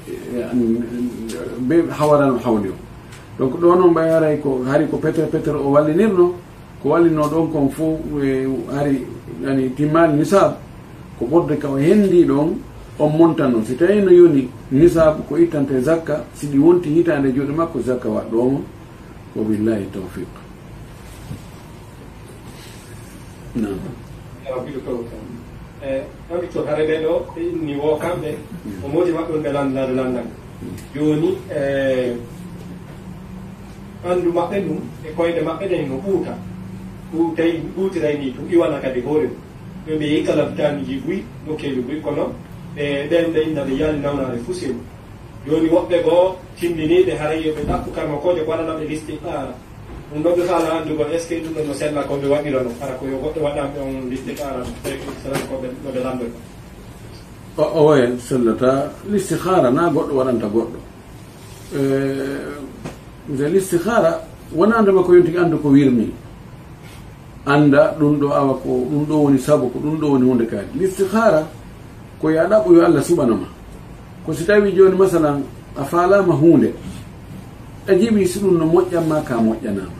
[SPEAKER 2] hawarano hawli o donc ɗo noon ɓay haray ko hari ko petere o wallinirno ko wallino ɗon kon fof hari yani timmani nisab ko ɓurde ka o hendi ɗon on montan noon si tawi no yoni nisab ko ittante zakka si ɗi wonti hitande juuɗe makko zakka waɗɗomo wa billahi tawfiq non
[SPEAKER 3] ɗon to hare ɓe ɗo ɓe inni wo kamɓe o modi maɓɓe ɓe landade landan joni ɓandu maɓɓe ɗum e koyɗe maɓɓe ɗen no ɓuutiray ni ɗum iwana kadi hoore ɗum ɓe yehi kala vitamiji buy nokkeji buy kono ɓe ɓen ɓe inna ɓe yaali nawnare fuu sewu joni woɓɓe goo timminiɓe haray yoɓe ɗappu karmakoje ko waɗanaɓe liste ɗara ɗum ɗon ɓe faala andugol est ce que ɗum ɗon no seeɗla koɓe waɗira no para ko yo goɗɗo waɗanɓe on liste ɗara koɓe noɓe landoy
[SPEAKER 2] o oye sellata l'istikhara na goɗɗo waɗanta goɗɗo nde l'istikhara wonandema ko yontigui anda ko wirmi anda ɗum ɗo awa ko ɗum ɗo woni sabu ko ɗum ɗo woni hunde kaadi l'istikhara ko ya ɗaɓɓo yo Allah suɓanoma ko si tawi joni masalan a faalama hunde a jiiɓi si ɗum no moƴƴanma ka moƴƴanama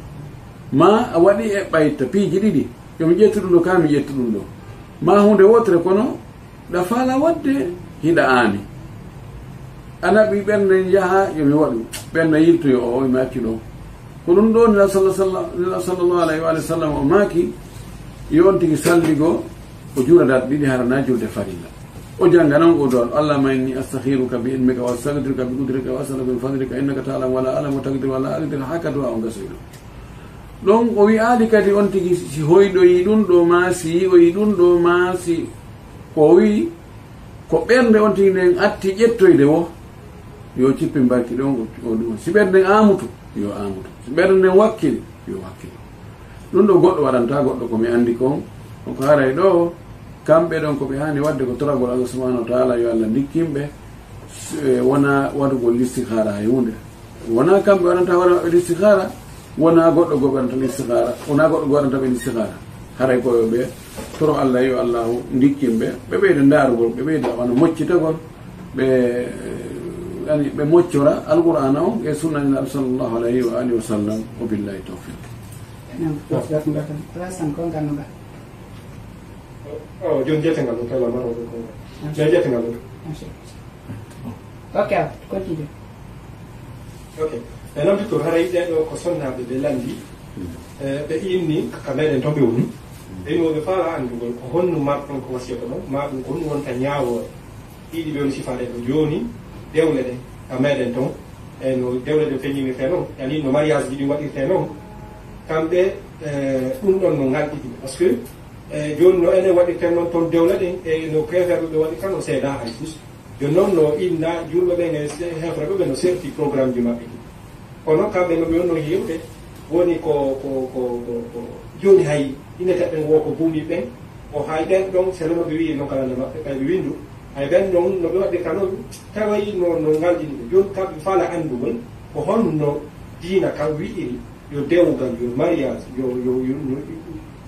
[SPEAKER 2] ma a waɗi e ɓayta piiji ɗiɗi yomi ƴettu ɗum ɗo ka mi ƴettu ɗum ɗo ma hunde wotere kono ɗa faala wadde hiɗa aani anaɓi ɓernde jaaha yomi waɗu ɓernde yiltoyo o mi acci ɗo ko ɗum ɗo nila sallllahu alayhi wa sallam o maaki yon tigi salligo o juuradat ɗiɗi harana julde farilla o janga noon o ɗon allahma inni astahhiruka bi ilmika wa astagdiruka bi qudrika wa asaluka min fadlika innaka ta'lam wala alam wa taqdir wala aqdir haka du'a o gasoyɗo ɗon o wi'aali kadi on tigi si hoyɗo yi ɗum ɗo ma si yi o yi ɗum ɗo ma si o wi ko ɓernde on tigi nden atti ƴettoyde wo yo cippi mbarki ɗon o ɗum si ɓernde amutu yo amutu si ɓernde nden wakkili yo wakkili ɗum ɗo goɗɗo waɗanta goɗɗo komi anndi kon ko haray ɗo kamɓe ɗon ko ɓe hani wadde ko toragol Allah subhanahu wa taala yo Allah ndikkimɓe wona waɗugol listihara hay hunde wona kamɓe waɗanta hoore maɓɓe listihara wona goɗɗo go waɗanta listihara wona goɗɗo go waɗanta ɓe listihara haray koyo ɓe toro Allah yo allahu ndikkimɓe ɓe ɓeyde ndaarugol ɓe ɓeyda wona moccitagol ɓe moccora alqur'ana o e sunnani sallallahu alayhi wa alihi wa sallam wa billahi tawfiq
[SPEAKER 3] joni jeetengal ɗum kala maroɗo ko joni jeetengal ɗum
[SPEAKER 1] ok continue
[SPEAKER 3] ok e noon docteur haray ɗeɗo ko sonnaɓe ɓe landi ɓe inni ka meɗen to ɓe woni ɓeni woɓe faala andugol ko honno marɗon ko wasiyata ɗon ma ɗum ko honno wonta ñaawore ɗiɗi ɓe woni sifaɗe ɗo joni dewle ɗen ka meɗen toon e no dewle ɗen feññinirte noon yani no mariage ji ɗi waɗirte noon kamɓe ɗum ɗon no ngalɗiɗi par ce que joni no enen waɗirte noon toon dewle ɗen e no keferɓe ɓe waɗirta no seeda hay fus joni noon no inna julɓe ɓen e hefreɓe ɓe no serti programme ji maɓɓe ɗi kono kamɓe no ɓe wonno yewɓe woni ko joni hay ineteɓen wo ko buumi ɓen o hay ɓen ɗon seno no ɓe wi no kalande maɓɓe ɓayɓe windu hay ɓen ɗon no ɓe waɗirta noon tawayi no ngalɗini ɓe joni kamɓe faala andugol ko honno diina kam wi'iri yo dewgal yo mariage yo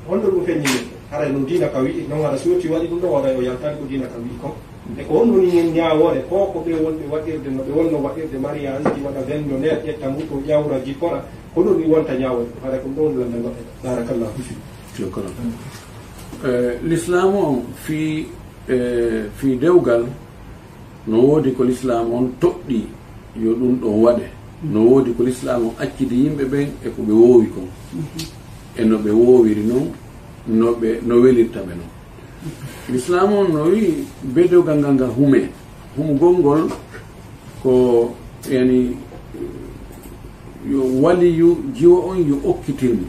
[SPEAKER 3] honno ɗum feññinirte haray no diina ka wi'i noon waɗa suuti waɗi ɗum ɗo waɗa o yaltani ko diina kam wi kon e ko honno ni ñaawore ko ɓe wonɓe waɗirde no ɓe wonno waɗirde mariage ɗi waɗa vendonnaire ƴetta muto ƴawra jippora ko ɗum ni wonta ñaawore haray ko ɗon lande waɗe barakallahu
[SPEAKER 2] l'islam on fi dewgal no woodi ko l'islam on toɗɗi yo ɗum ɗon waɗe no woodi ko l'islam on accidi yimɓe ɓen e ko ɓe woowi kon e no ɓe woowiri noon no welirta ɓe noon l'islam on no wi be dewgal ngal ngal humugol ngol ko yani yo waliyu jiwo on yo okkitirmo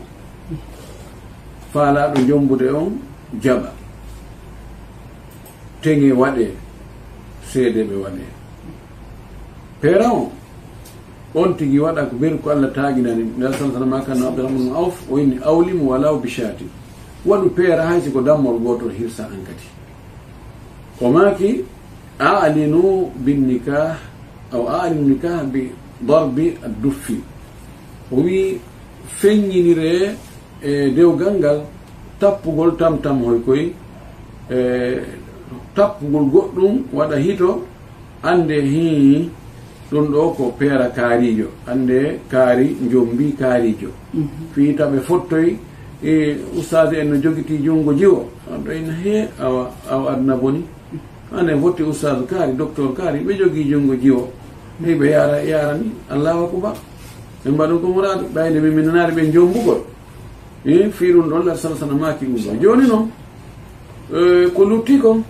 [SPEAKER 2] faalaɗo jombude on jaɓa teŋe waɗe seede ɓe waɗe peera on tigi waɗa ko ɓeri ko Allah taaginani nal salama kanno abdourahmane auf o inni awlimu walaw bishati waɗu peera hay siko dammol gotol hirsa an kadi o maaki a'linu binnikah aw a'linu nikah bi darbi adduffi o wi feññinire e dewgal ngal tappugol tam hoy koye tappugol goɗɗum waɗa hito ande hi ɗum ɗo ko peera kaarijo ande kaari jombi kaarijo fiitaɓe fottoy e ustade en no jogiti junngo jiwo ɗo ina he awa adna boni ane fotti ustade kaari docteur kaari ɓe jogii junngo jiwo hey ɓe yarani allahu akbar ɓe mbaɗum ko muraadu ɓayde ɓe minanaari ɓe jombugol fi ɗum ɗon la salasana maaki ɗum ɗo jooni noon ko lutti kon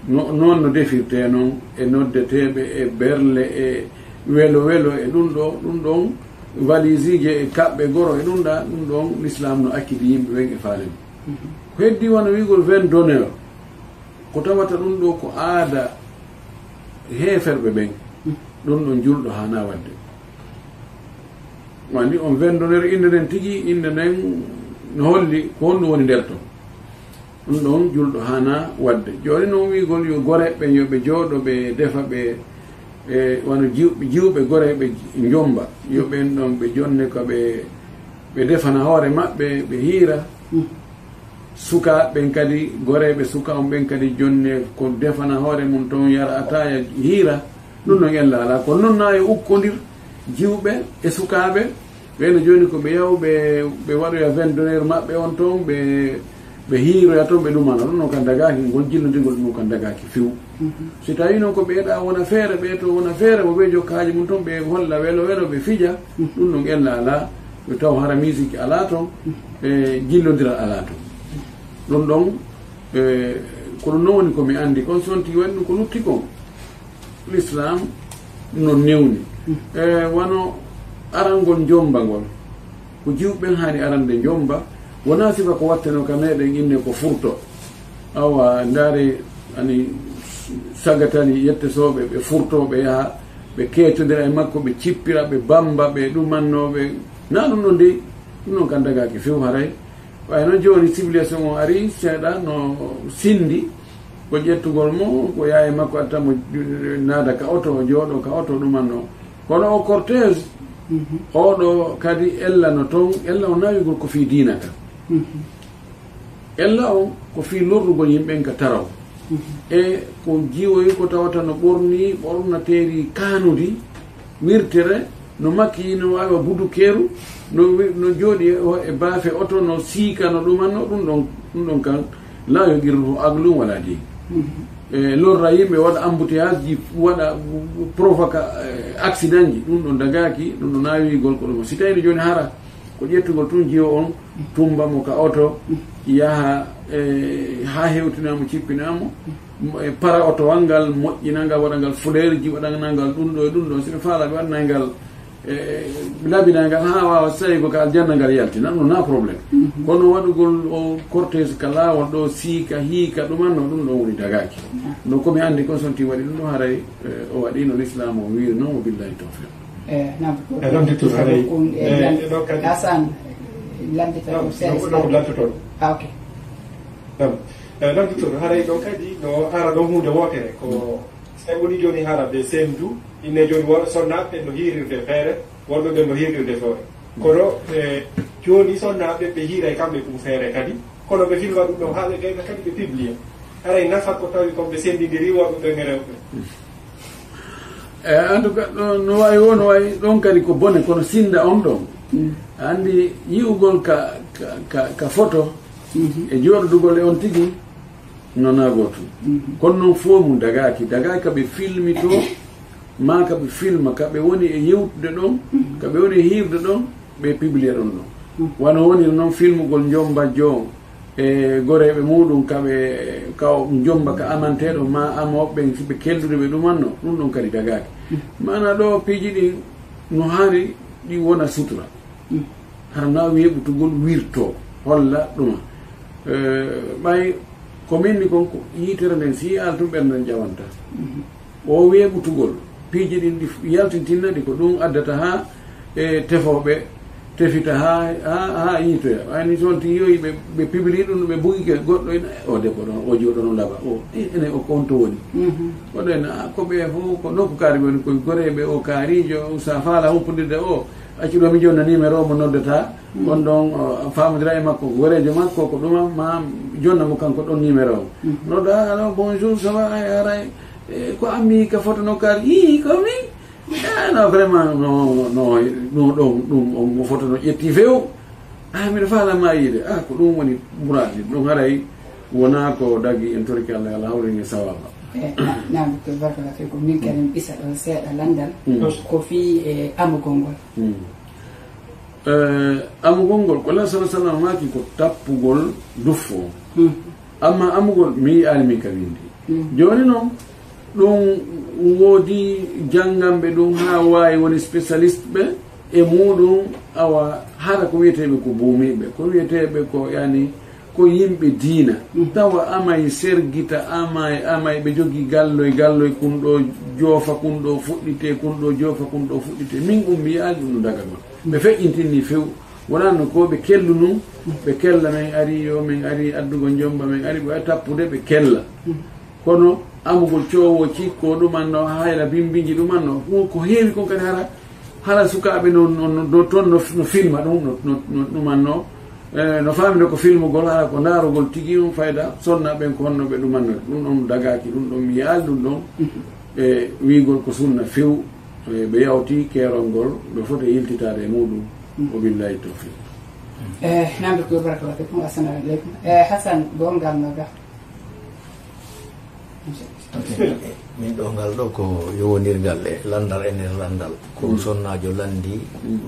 [SPEAKER 2] noon no defirte noon e noddeteɓe e berle e welo e ɗum ɗon valise je e kaɓɓe goro e ɗum ɗon l'islam no akkidi yimɓe ɓen e faalen ko heddi wona wigol 20 d'honneur ko tawata ɗum ɗo ko aada heeferɓe ɓen ɗum ɗon julɗo hana wadde wandi on 20 d'honneur inde nden tigi inde nden no holli ko honɗum woni nder ton ɗum ɗon julɗo hana wadde joni noon wigol yo goreɓe yoɓe jooɗo ɓe defa ɓe wona jiwɓe goreɓe jomba yoɓen ɗon ɓe jonne ko ɓe defana hoore maɓɓe ɓe hiira sukaɓen kadi goreɓe suka on ɓen kadi jonne ko defana hoore mum toon yara ataya hiira ɗum ɗon ella ala kono noon na yo ukkodir jiwɓe e sukaɓe ɓeno joni ko ɓe yawɓe waɗoya 20 d'honneur maɓɓe on toon ɓe hiiroya toon ɓe ɗumana ɗum noon kan dagaki ngol jillodigol ɗum kan dagaki few si tawi noon ko ɓeeɗa wona feere ɓe to wona feere mo ɓe jokkaaji mum toon ɓe holla welo ɓe fija ɗum ɗon ella ala ɓe taw hara musique ala toon e jillodira ala toon ɗum ɗon ko ɗum noon woni komi anndi on so on tigi waɗi ɗum ko lutti kon l'islam no newni wono arangol jombagol ko jiwɓen hani arande jomba wona sifa ko watteno ka meɗen inne ko furto awa ndaare ani sagatani yettesoɓe ɓe furtoɓe yaha ɓe keetodira e makko ɓe cippira ɓe bamba ɓe ɗumannoɓe na ɗum ɗon de ɗum ɗon kan dagaki few haray way noon joni civilisation o ari seeɗa no sindi ko ƴettugol mo ko yaa e makko attamo naada ka oto jooɗo ka oto ɗumanno kono o cortége oɗo kadi ella no toon ella o nawigol ko fi diina tan ella o ko fi lorrugol yimɓen ka taraw e ko jiwoyi ko tawata no ɓornateeri kanudi wirtere no makki no wawa budu keeru no jooɗi e baafe oto no siika no ɗumanno ɗum ɗon kan laayo girru aglum wala di e lorra yimɓe waɗa embouteillage ji waɗa provoque accident ji ɗum ɗon dagaki ɗum ɗo nawigol ko ɗum si tawino joni hara ko ƴettugol tun jiwo on tumbamo ka oto yaha ha hewtinamo cippinamo e para oto wangal moƴƴinangal waɗangal fleur ji waɗanangal ɗum ɗo e ɗum ɗo sino faalaɓe waɗanangal labinagal ha wawa sawi ko ka aljanna ngal yaltina ɗum na probléme kono waɗugol o cortége ka laawol ɗo siika hiika ɗumanno ɗum ɗo woni dagaki no komi andi kon sonti waɗi ɗum ɗo haray o waɗi no l'islam o wiri noon o billahi tawfiq
[SPEAKER 1] Hasan landita ko
[SPEAKER 3] lantotoɗo
[SPEAKER 1] ok
[SPEAKER 3] lantotoɗo haray ɗo kadi no ara ɗon hunde wotere ko so woni joni haraɓe semdu inne joni sonnaɓe no hirirde feere wonɓe ɓe no hirirde feere kono joni sonnaɓe ɓe hiiray kamɓe ɗum feere kadi kono ɓe filma ɗum ɗo ha ɓe gayna kadi ɓe publie haray nafat ko tawi komɓe sendidiri worɓe ɓe rewɓe
[SPEAKER 2] en tout cas no wawi wo no wawi ɗon kadi ko bone kono sinda on ɗon andi yi'ugol ka photo e jooɗodugol e on tigui nona goto kono noon fo mum dagaki kaɓe filmi to ma kaɓe filma kaɓe woni e yewtude ɗon kaɓe woni e hirde ɗon ɓe publie ɗon ɗon wano woni noon filmugol jomba jo e goreɓe muɗum kaɓe kaw jomba ka amanteɗo ma amoɓe siɓe keldude ɓe ɗumanno ɗum ɗon kadi dagaki mana ɗo piiji ɗi no haari ɗi wona sutura hara nawi heɓutugol wirto holla ɗuma ɓay ko minni kon ko yitere nden si altum ɓerden ƴawanta o weeɓutugol piiji ɗin ɗi yaltintinnaɗi ko ɗum addata ha e tefoɓe tefita ha yiitoya wayni toon ti yoyi ɓe publie ɗum ɓe bugike goɗɗo ene o debbo ɗon o jooɗo noon laaɓa o ene o konto woni oɗo ene koɓe fof ko nokku kaari woni koye goreɓe o kaarijo sa faala humpodirde o acciɗo mi jonna numéro mo noddata on ɗon famodira e makko gorejo makko ko ɗuma ma jonna mo kanko ɗon numéro o nodda alors bonjour ça va aray ko ammi ka photo no kaari i komi no vraiment no ɗum o photo no ƴetti few miɗo falama yiide ko ɗum woni ɓurade ɗum haray wona ko dagui en torki allah ala hawrini sawaba
[SPEAKER 1] nam docteur barkala fe ko min kadi ɓisa ɗon seeɗa landal ko fi e amugol ngol amugol ngol ko lah salah sallam maki ko tappugol duffo amma amugol mi yiyani min ka windi joni noon ɗum woodi jangamɓe ɗum ha wawi woni spécialiste ɓe e muɗum awa hara ko wiyeteɓe ko buumiɓe ko wiyeteɓe ko yani ko yimɓe diina tawa amay sergita amay ɓe jogui galloy kunɗo joofa kunɗo fuɗɗite kunɗo joofa kunɗo fuɗɗite min mi yiyaji ɗum no dagagol ɓe feƴƴintinni few wonano ko ɓe kellu num ɓe kella min ari yo min ari addugo jomba min ari ɓe tappude ɓe kella kono amugol coowo cikko ɗumanno hayla bimbiji ɗumanno ko heewi kon kadi hara sukaɓe no toon no filma ɗum no ɗumanno no famino ko filmugol hara ko darugol tigui on fayda sonnaɓen ko honno ɓe ɗumanno ɗum ɗon dagaki ɗum ɗon mi yaali ɗum ɗon e wigol ko sunna few ɓe yawti keerol ngol ɓe foti yiltitade e muɗum o billahi tawfiq namde ko baraka fikum assalamu aleykum Hasan gongal no ga
[SPEAKER 5] min ɗo ngal ɗo ko yowonirgal e landal e nder landal ko sonnajo landi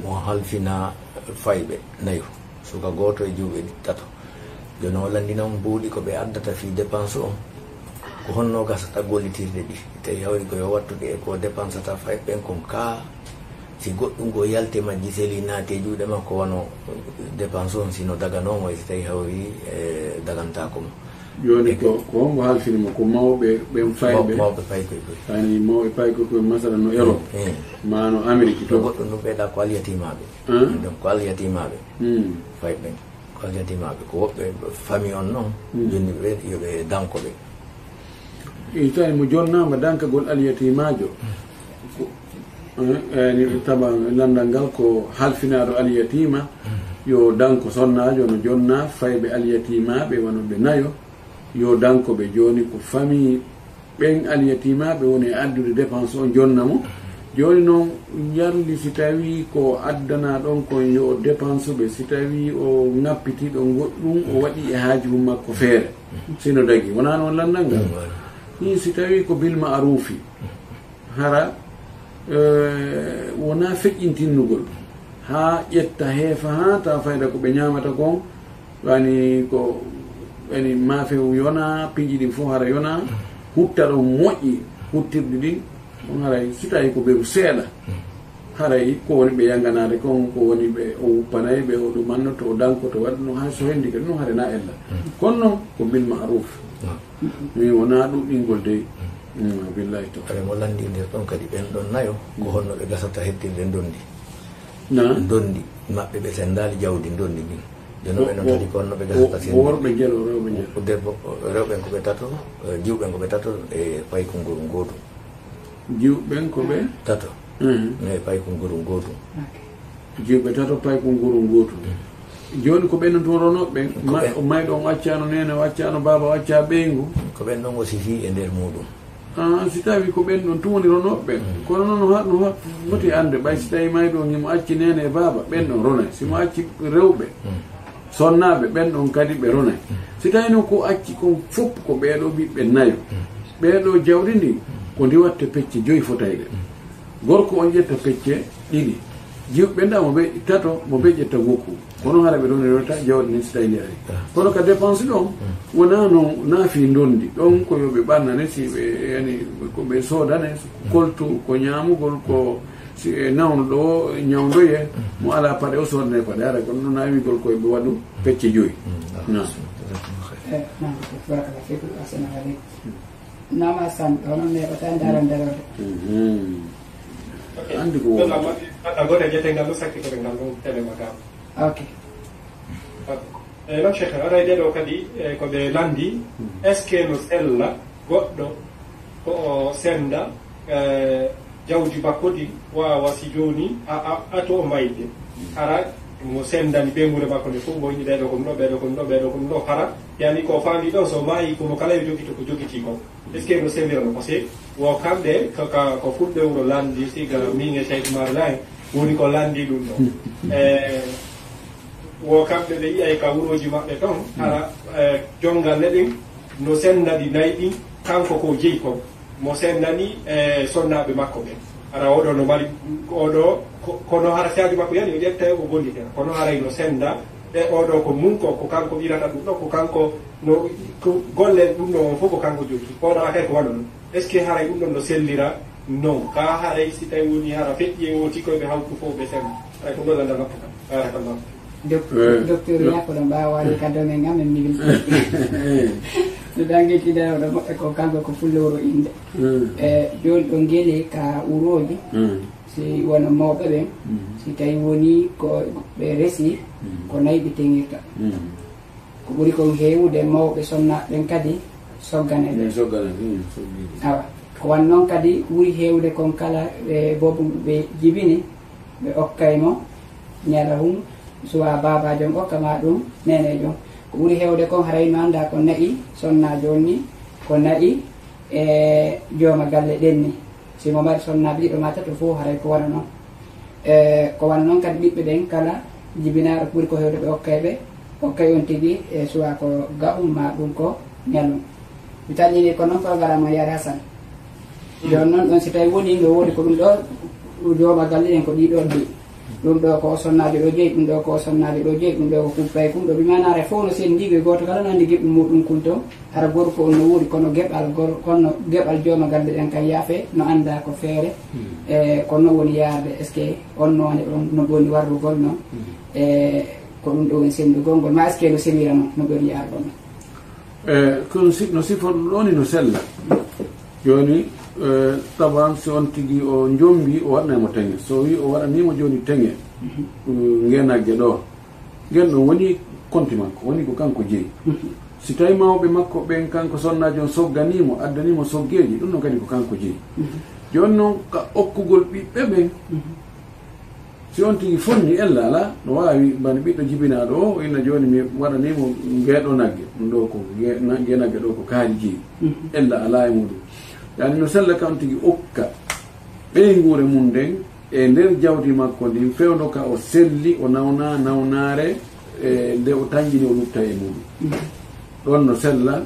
[SPEAKER 5] mo halfina fayɓe nayo suka goto e juuɓe tato joni o landi noon mbuuɗi ko ɓe addata fi dépense on ko honno gasata gollitirde ɗi tawi hawri koyo wattude e ko dépensata fay ɓen kon ka si goɗɗum go yalte majji seli naati e juuɗe makko wono dépense on sino daganomo so tawi hawri dagantako mo
[SPEAKER 2] joni ko hongo halfinimo ko mawɓe ɓen fayɓe
[SPEAKER 5] mawɓe paykoy koy
[SPEAKER 2] ani mawɓe paykoy koye masala no Europe ma no Amérique to
[SPEAKER 5] goɗɗum ɗum ɓeeɗa ko alyatimaɓe donc ko alyatimaɓe fayɓen ko alyatimaɓe ko woɓɓe famille on noon jonni ɓe yoɓe dankoɓe
[SPEAKER 2] tawi mo jonnama dankagol alyatimajo ni taba landal ngal ko halfinaɗo alyatima yo danko sonnajo no jonna fayɓe alyatimaɓe wonoɓe nayo yo dankoɓe joni ko famille ɓen alyatimaɓe woni e addude dépense o jonnamo joni noon yardi si tawi ko addana ɗon kon yo dépense ɓe si tawi o ŋappitiɗo goɗɗum o waɗi e haaju mum makko feere sino dagui wona noon landal ngal ni si tawi ko bilma a ruufi hara wona feƴƴintinnugol ha ƴetta heefa ha ta fayda ko ɓe ñamata kon wani ko wani maafe yona piiji ɗin fof hara yona hutta ɗon moƴƴi huttirɗi ɗin on haray si tawi ko ɓeru seeɗa haray ko woni ɓe yanganade kon ko woni ɓe o wuppanayi ɓe o ɗumanno to o danko to waɗa no ha so hendi kadi ɗum harena ella kono noon ko bil maruf mi wona ɗuɗɗingol dey billahi to
[SPEAKER 5] kare mo landi nder ɗon kadi ɓen ɗon nayo ko honno ɓe gasata heddirde dondi dondi maɓɓe ɓe sendali jawdi dondi ɗin jono ɓe noon kadi ko honno ɓe gasata sen
[SPEAKER 2] worɓe jelo rewɓe jelo
[SPEAKER 5] debbo rewɓen ko ɓe tato jiwɓen ko ɓe tato e paykonguru gotum
[SPEAKER 2] jiwɓen ko ɓe
[SPEAKER 5] tato e paykonguru gotum
[SPEAKER 2] jiwɓe tato paykonguru gotum joni ko ɓen toon ronoɓe mayɗo on waccano nene waccano baba wacca ɓeygu
[SPEAKER 5] ko ɓen ɗon o sifi e nder muɗum
[SPEAKER 2] si tawi ko ɓen ɗon tumoni ronoɓe kono noon no foti ande ɓay si tawi mayɗo ngimo acci nene e baba ɓen ɗon ronay simo acci rewɓe sonnaɓe ɓen ɗon kadi ɓe ronay si tawi noon ko acci kon fof ko ɓeɗo ɓiɓɓe nayo ɓeɗo jawɗi ndi ko ndi watte pecce 5 fotayɗe gorko on ƴetta pecce 2 jiwɓe nda mo ɓe tato mo ɓe ƴetta gokku kono hara ɓe ɗon rewta jawɗi ni si tawi ndi ari kono ka dépense ɗon wona no naafi dondi ɗon ko yoɓe ɓannane si ɓe yani ko ɓe soodane koltu ko ñamugol ko si nawno ɗo ñawdoye mo ala paɗe o soodane paɗe ara kono noon nawigol koye ɓe waɗu pecce 5
[SPEAKER 1] nama san hono neɓata dara darode
[SPEAKER 2] andi ko
[SPEAKER 3] agora jete ngal ɗo sakki koɓe ngal ɗon telema gam
[SPEAKER 1] ok
[SPEAKER 3] non cheikh aɗa ɗeɗo kadi ko ɓe landi est ce que no sella goɗɗo ko o senda jawdi makko ɗi wawa si joni ato o mayde hara mo sendani ɓeŋure makko nde fof goyni ɓeɗo kom ɗo ɓeɗo kom ɗo ɓeɗo kom ɗo hara yani ko fandi ɗon so mayi komo kala e jogui to ko joguiti ko est ce que no sellirano par ce que wo kamɓe ko fulɓe wuro landi siga min e cheikh marla en woni ko landi ɗum ɗo wo kamɓe ɓe yiyay ka wuroji maɓɓe ɗon hara jongal ne ɗin no sendadi nayi ɗin kanko ko jeeyi kon mo sendani sonnaɓe makko ɓen hara oɗo no mari oɗo kono hara saji makko yani o ƴetta o gollitena kono haray no senda e oɗo ko mum ko kanko ɓirata ɗum ɗo ko kanko no golle ɗum ɗo on fof ko kanko jogi oɗo akay ko waɗa ɗum est ce que haray ɗum ɗon no sellira non ka haray si tawi woni hara feƴƴi e o tikoɓe hawtu fof ɓe senda ay ko ɗolanda makko kam barakallah
[SPEAKER 1] docteur yakkoɗo mbawani kaddo men gam en migil no danguettidano ɗo moɓɓe ko kanko ko fulle wuro inde joni ɗo gueele ka uroji si wona mawɓe ɓen si tawi woni ko ɓe resi ko nayi ɓe teŋirta ko ɓuuri kon hewde mawɓe sonnaɓen kadi soggane ɓe awa ko wan noon kadi ɓuuri hewde kon kala ɓe bobo ɓe jibini ɓe okkaymo ñalahum suwa babajo on okkama ɗum nenejo ko ɓuuri hewde kon harayno anda ko nayi sonnajo on ni ko nayi e jooma galle ɗenni simo mbaɗi sonnaɓe ɗiɗo ma tato fof haray ko waɗa noon ko wana noon kadi ɓiɓɓe ɓen kala jibinaɗo ɓuuri ko hewde ɓe okkayɓe okkay on tigui e suwa ko ga'um ma ɗum ko ñalum mi taƴini ko noon programme o yaari Hassane joni noon ɗon si tawi woni no wodi ko ɗum ɗo jooma galle en ko ɗiɗon ɗi ɗum ɗo ko sonnajo ɗo jeeyi ɗum ɗo ko sonnajo ɗo jeeyi ɗum ɗo ko kubbay kum ɗo bimanare fof no sen ndigoy goto kala no andi geɓɓi muɗum kulton hara gorko on no wuuri kono geɓal kono geɓal jooma galle ɗen kam yaafe no anda ko feere e kono woni yaarde est ce que on noone ɗon no ɗoni warrugol noon e ko ɗum ɗo woni sendugol ngol ma est ce que no sewira noon no ɗoni yaarɗon
[SPEAKER 2] no sifo ɗum ɗoni no sella joni taban si on tigi o jombi o waɗnamo teŋe so wi o waɗanimo joni teŋe ngenagge ɗo ngen ɗon woni konti makko woni ko kanko jeeyi si tawi mawɓe makko ɓen kanko sonnaji on sogganimo addanimo soggeji ɗum ɗon kadi ko kanko jeeyi joni noon ka okkugol ɓiɓɓe ɓen si on tigi fonni ella ala no wawi bani ɓiɗɗo jibinaɗo o ina joni mi waɗanimo ngeɗo nagge ɗum ɗo ko ngenagge ɗo ko kaari jeeyi ella ala e muɗum yani no sella kam tigi okka ɓeygure mum nden e nder jawdi makko ndin fewno ka o selli o nawna nawnare nde o tanjini o lutta e muɗum ɗon no sella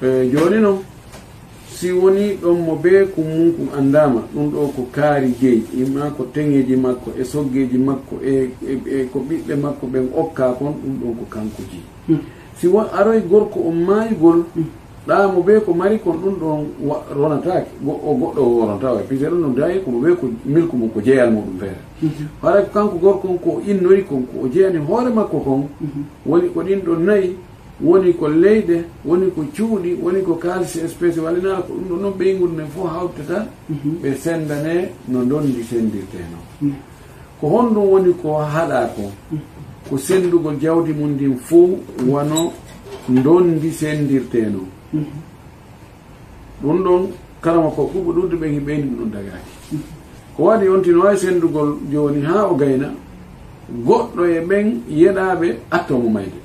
[SPEAKER 2] joni noon si woni ɗon mo be ko mum kum andama ɗum ɗo ko kaari jeeyi ima ko teŋeji makko e soggeji makko e ko ɓiɓɓe makko ɓen okka kon ɗum ɗon ko kanko jeeyi si won aroy gorko o maayigol ɗamo ɓe ko mari kon ɗum ɗon ronatake o goɗɗo o woronta wa puisque ɗum ɗon dayi komo ɓe ko milku mum ko jeeyal muɗum feere haɗa ko kanko gorkon ko innori kon ko o jeeyani hoore makko kon woni ko ɗin ɗon nayyi woni ko leyɗe woni ko cuuɗi woni ko kalisi espéce walina ko ɗum ɗon noon ɓeyngol nden fof hawtata ɓe sendane no dondi sendirte noon ko honɗum woni ko haɗa ko sendugol jawdi mum ndin fof wano dondi sendirte noon ɗum ɗon kalama ko ɓuɓɓo ɗudde ɓen hi ɓeyni ɗum ɗon dagaki ko waɗi on tino wawi sendugol joni ha o gayna goɗɗo e ɓen yeɗaɓe attomo mayde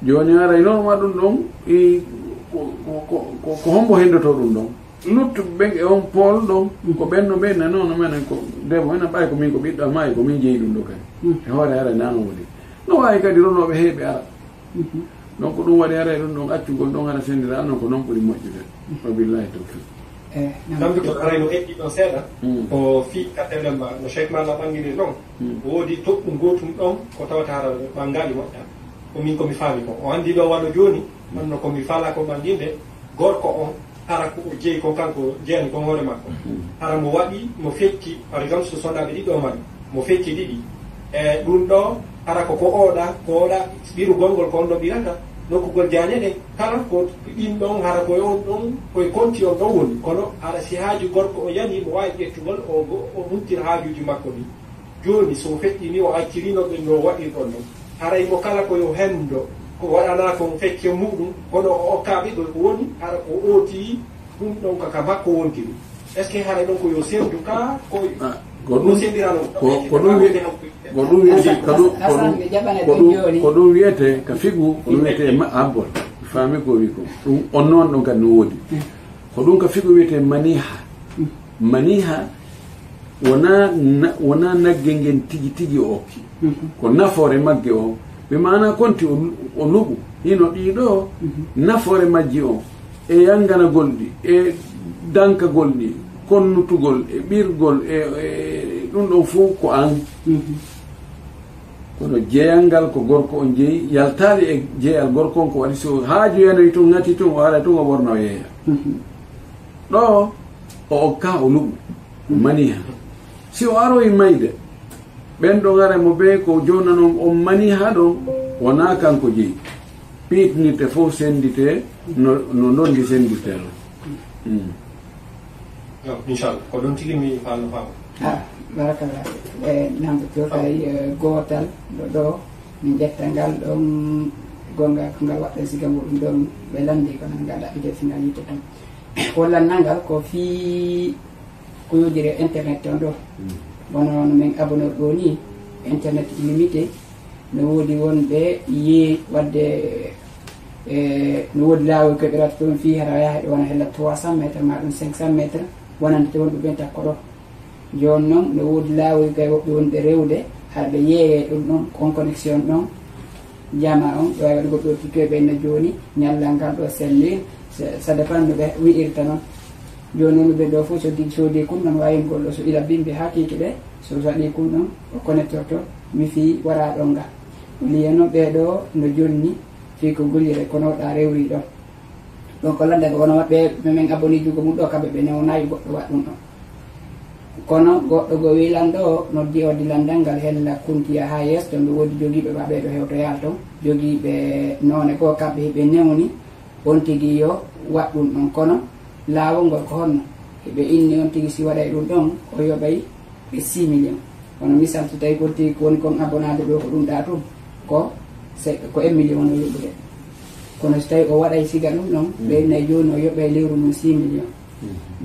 [SPEAKER 2] joni aray noon ma ɗum ɗon ko hombo hendoto ɗum ɗon luttuɓe ɓen e on pool ɗon ko ɓenno ɓe na noon menen ko demo enen ɓay ko min ko ɓiɗɗo ma ko min jeeyi ɗum ɗo kadi e hoore ara nano woni no wawi kadi ronoɓe heeɓe ara donc ɗum waɗi ara ɗum ɗon accugol ɗon ara sendira non ko noon ɓuri moƴƴude wabillahi tawfiq
[SPEAKER 3] namdi ko arayno eɗɗi ɗon seeɗa ko fi kattelen ma no cheikh malla ɓangiri ɗon woodi toɓɗum gotum ɗon ko tawata hara ɓangali moƴƴa ko min komi faami ko o andi ɗo waɗo joni manno komi faala ko ɓanginde gorko on hara ko jeeyi kon kanko jeeyani kon hoore makko hara mo waɗi mo fecci par exemple so sonnaɓe ɗiɗo man mo fecci ɗiɗi e ɗum ɗo hara ko oɗa ɓiru gongol ko on ɗo ɓirata nokkugol jañeɗe kala ko ɗin ɗon hara koye on ɗon koye konti on ɗon woni kono hara si haaju gorko o yani mo wawi ƴettugol o huntira haajuji makko ɗi joni so feƴƴini o accirinoɓe no waɗirɗon ɗon haraymo kala koyo hendo ko waɗana kon fecce muɗum kono o okkaɓe ɗo ko woni hara ko ooti ɗum ɗon kakam hakko wontiri est ce que haray ɗon koyo sendu ka
[SPEAKER 2] ko ɗum wiyete ka figu ko ɗum wiyete abbol faami ko wi ko ɗum on noon ɗon kadi no woodi ko ɗum ka figu wiyete maniha wona nagge ngen tigi tigi o okki ko nafoore magge o ɓe mana konti o luɓu hino ɗiɗo nafoore majji o e yanganagol ɗi e dankagol ɗi konnutugol e ɓirgol e ɗum ɗon fof ko an kono jeeyangal ko gorko on jeeyi yaltaali e jeeyal gorko on ko waɗi so haaju yanoyi tun ngati tun o haɗa tun o ɓorno yeeya ɗo o okka o luɓu maniha si o aroyi mayde ɓen ɗo gara mo ɓe ko jonna noon on maniha ɗon wona kanko jeeyi piitnirte fof sendite no dondi sendite ɗon
[SPEAKER 3] inchallah ko ɗon tigi mi falno faama
[SPEAKER 1] barakallah namdo jofay gootal ɗo min ƴetta ngal ɗon gonga ko ngal waɗɗen siga muɗum ɗon ɓe landi kono ngal ɗaɓɓide fingal yitte tan wallannal ngal ko fii ko yodiri internet on ɗo wono no min abonor ɗo ni internet illimité no woodi wonɓe yii wadde no woodi laawol keɓirata toon fii hara yaha ɗo wona hella 300 métre ma ɗum 500 métre wonande wonɓe ɓen takko ɗo joni noon no woodi laawol gay woɓɓe wonɓe rewde haɗa ɓe yeeye ɗum ɗon on connexion ɗon jama on ɗo wawi waɗi goɗɗo tikkoye ɓenno joni ñallal ngal ɗo selli ça dépend no ɓe wi'irta noon joni non ɓe ɗo fof soodi kum ɗon wawi golɗo so ila bimɓe hakkike ɓe so waɗi kum ɗon o connectorto mi fi wara ɗon nga liyano ɓeɗo no jonni fi ko gollire kono ɗa rewri ɗon donc landaga wono maɓɓe min aboni jugo mum ɗo kamɓe ɓe newnayi goɗɗo waɗ ɗum ɗon kono goɗɗo go wilan ɗo noddi o dilandal ngal hella kuntiya ha yeeso to ɓe woodi jogiiɓe maɓɓe ɗo hewto yaal ton jogiiɓe noone goo kamɓe heɓe newni on tigi yo waɗ ɗum ɗon kono laawol ngol ko honno heɓe inni on tigi si waɗay ɗum ɗon o yoɓay ɓe 6 millions kono misal so tawi kon tigi woni kon abonade ɗo ko ɗum ɗa tum ko 1 million no yoɓude kono so tawi o waɗay siga ɗum ɗon ɓe nayi joni o yoɓay lewru mum 6 millions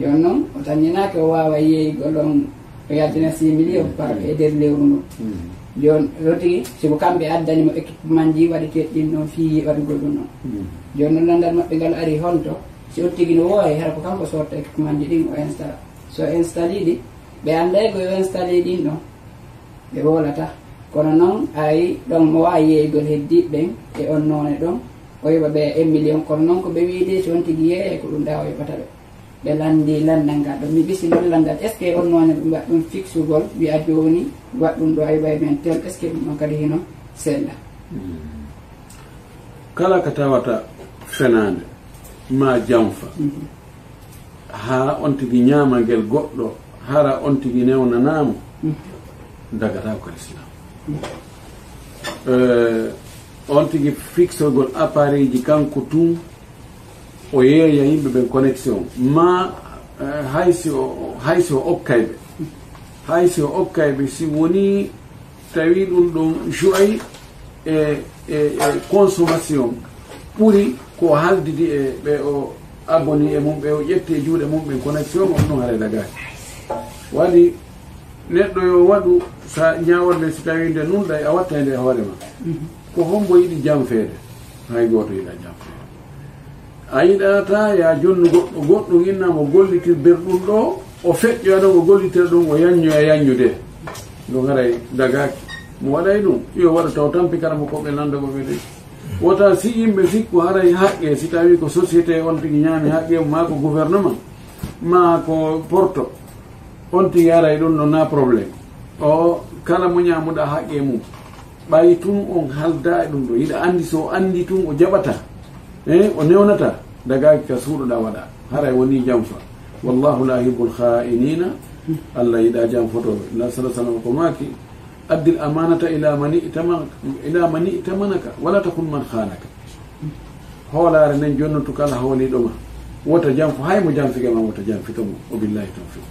[SPEAKER 1] joni noon o tañinaki o wawa yeeygo ɗon o yaltina 6 millions par e nder lewru ndu joni ɗo tigi siko kamɓe addanimo équipement ji waɗete ɗin ɗon fi waɗugol ɗum ɗon joni noon landal maɓɓe ngal ari honto si on tigi no woowi hara ko kanko sorta équipement ji ɗin o installa so installe ɗi ɓe anday ko yo installé ɗin ɗon ɓe wolata kono noon ayi ɗon mo wawi yeeygol heddiɓe ɓen e on noone ɗon o yoɓa ɓe 1 million kono noon ko ɓe wiide so on tigi yeeye ko ɗum ɗa o yoɓata ɓe landi landal ngal ɗo mi ɓisi ɗon landal est ce que on noone ɗum waɗ ɗum fixugol wiya joni waɗ ɗum ɗo a yoɓay men tel est ce que ɗum ɗon kadi hino sella
[SPEAKER 2] kala ka tawata fenade ma jamfa ha on tigi ñamagel goɗɗo hara on tigi newnanamo dagata ko l'islam on tigi fixogol appareil ji kanko tum o yeeya yimɓe ɓen connexion ma haysi o okkayɓe haysi o okkayɓe si woni tawi ɗum ɗon joyi e consommation ɓuri ko haldidi e ɓe o aboni e mum ɓe o ƴetti e juuɗe mum ɓen connexion on ɗum haara dagaki waɗi neɗɗo yo waɗu sa ñaworle si tawi nde nunɗa a watta nde hoore ma ko hombo yiɗi jamfeede hay goto yiɗa jamfeede a yiɗata ya jonnu goɗɗum innamo gollitir berɗum ɗo o feƴƴoya ɗon o gollitir ɗum o yaññoya yaññude ɗo garay dagaki mo waɗay ɗum yo waɗa taw tampi karamo koɓe landogoɓe de wota si yimɓe sikku haray haqqe si tawi ko société on tigi ñaami haqqe ma ko gouvernement ma ko porto on tigi aray ɗum ɗo na probléme o kala mo ñamuɗa haqqe mum ɓayi tun on halda e ɗum ɗo yiɗa andi so andi tun o jaɓata o newnata dagaki ka suuɗoɗa waɗa haray woni jamfa wallahu la yuhibbul kha'inina allah yiɗa jamfotoɓe la sala sallam ko maki addil amanata ila mani itamanaka wala takun man khanaka hoolare nen jonnotu kala hooliɗoma wota jamfo haymo jamfike ma wota jamfitomo o billahi tawfiq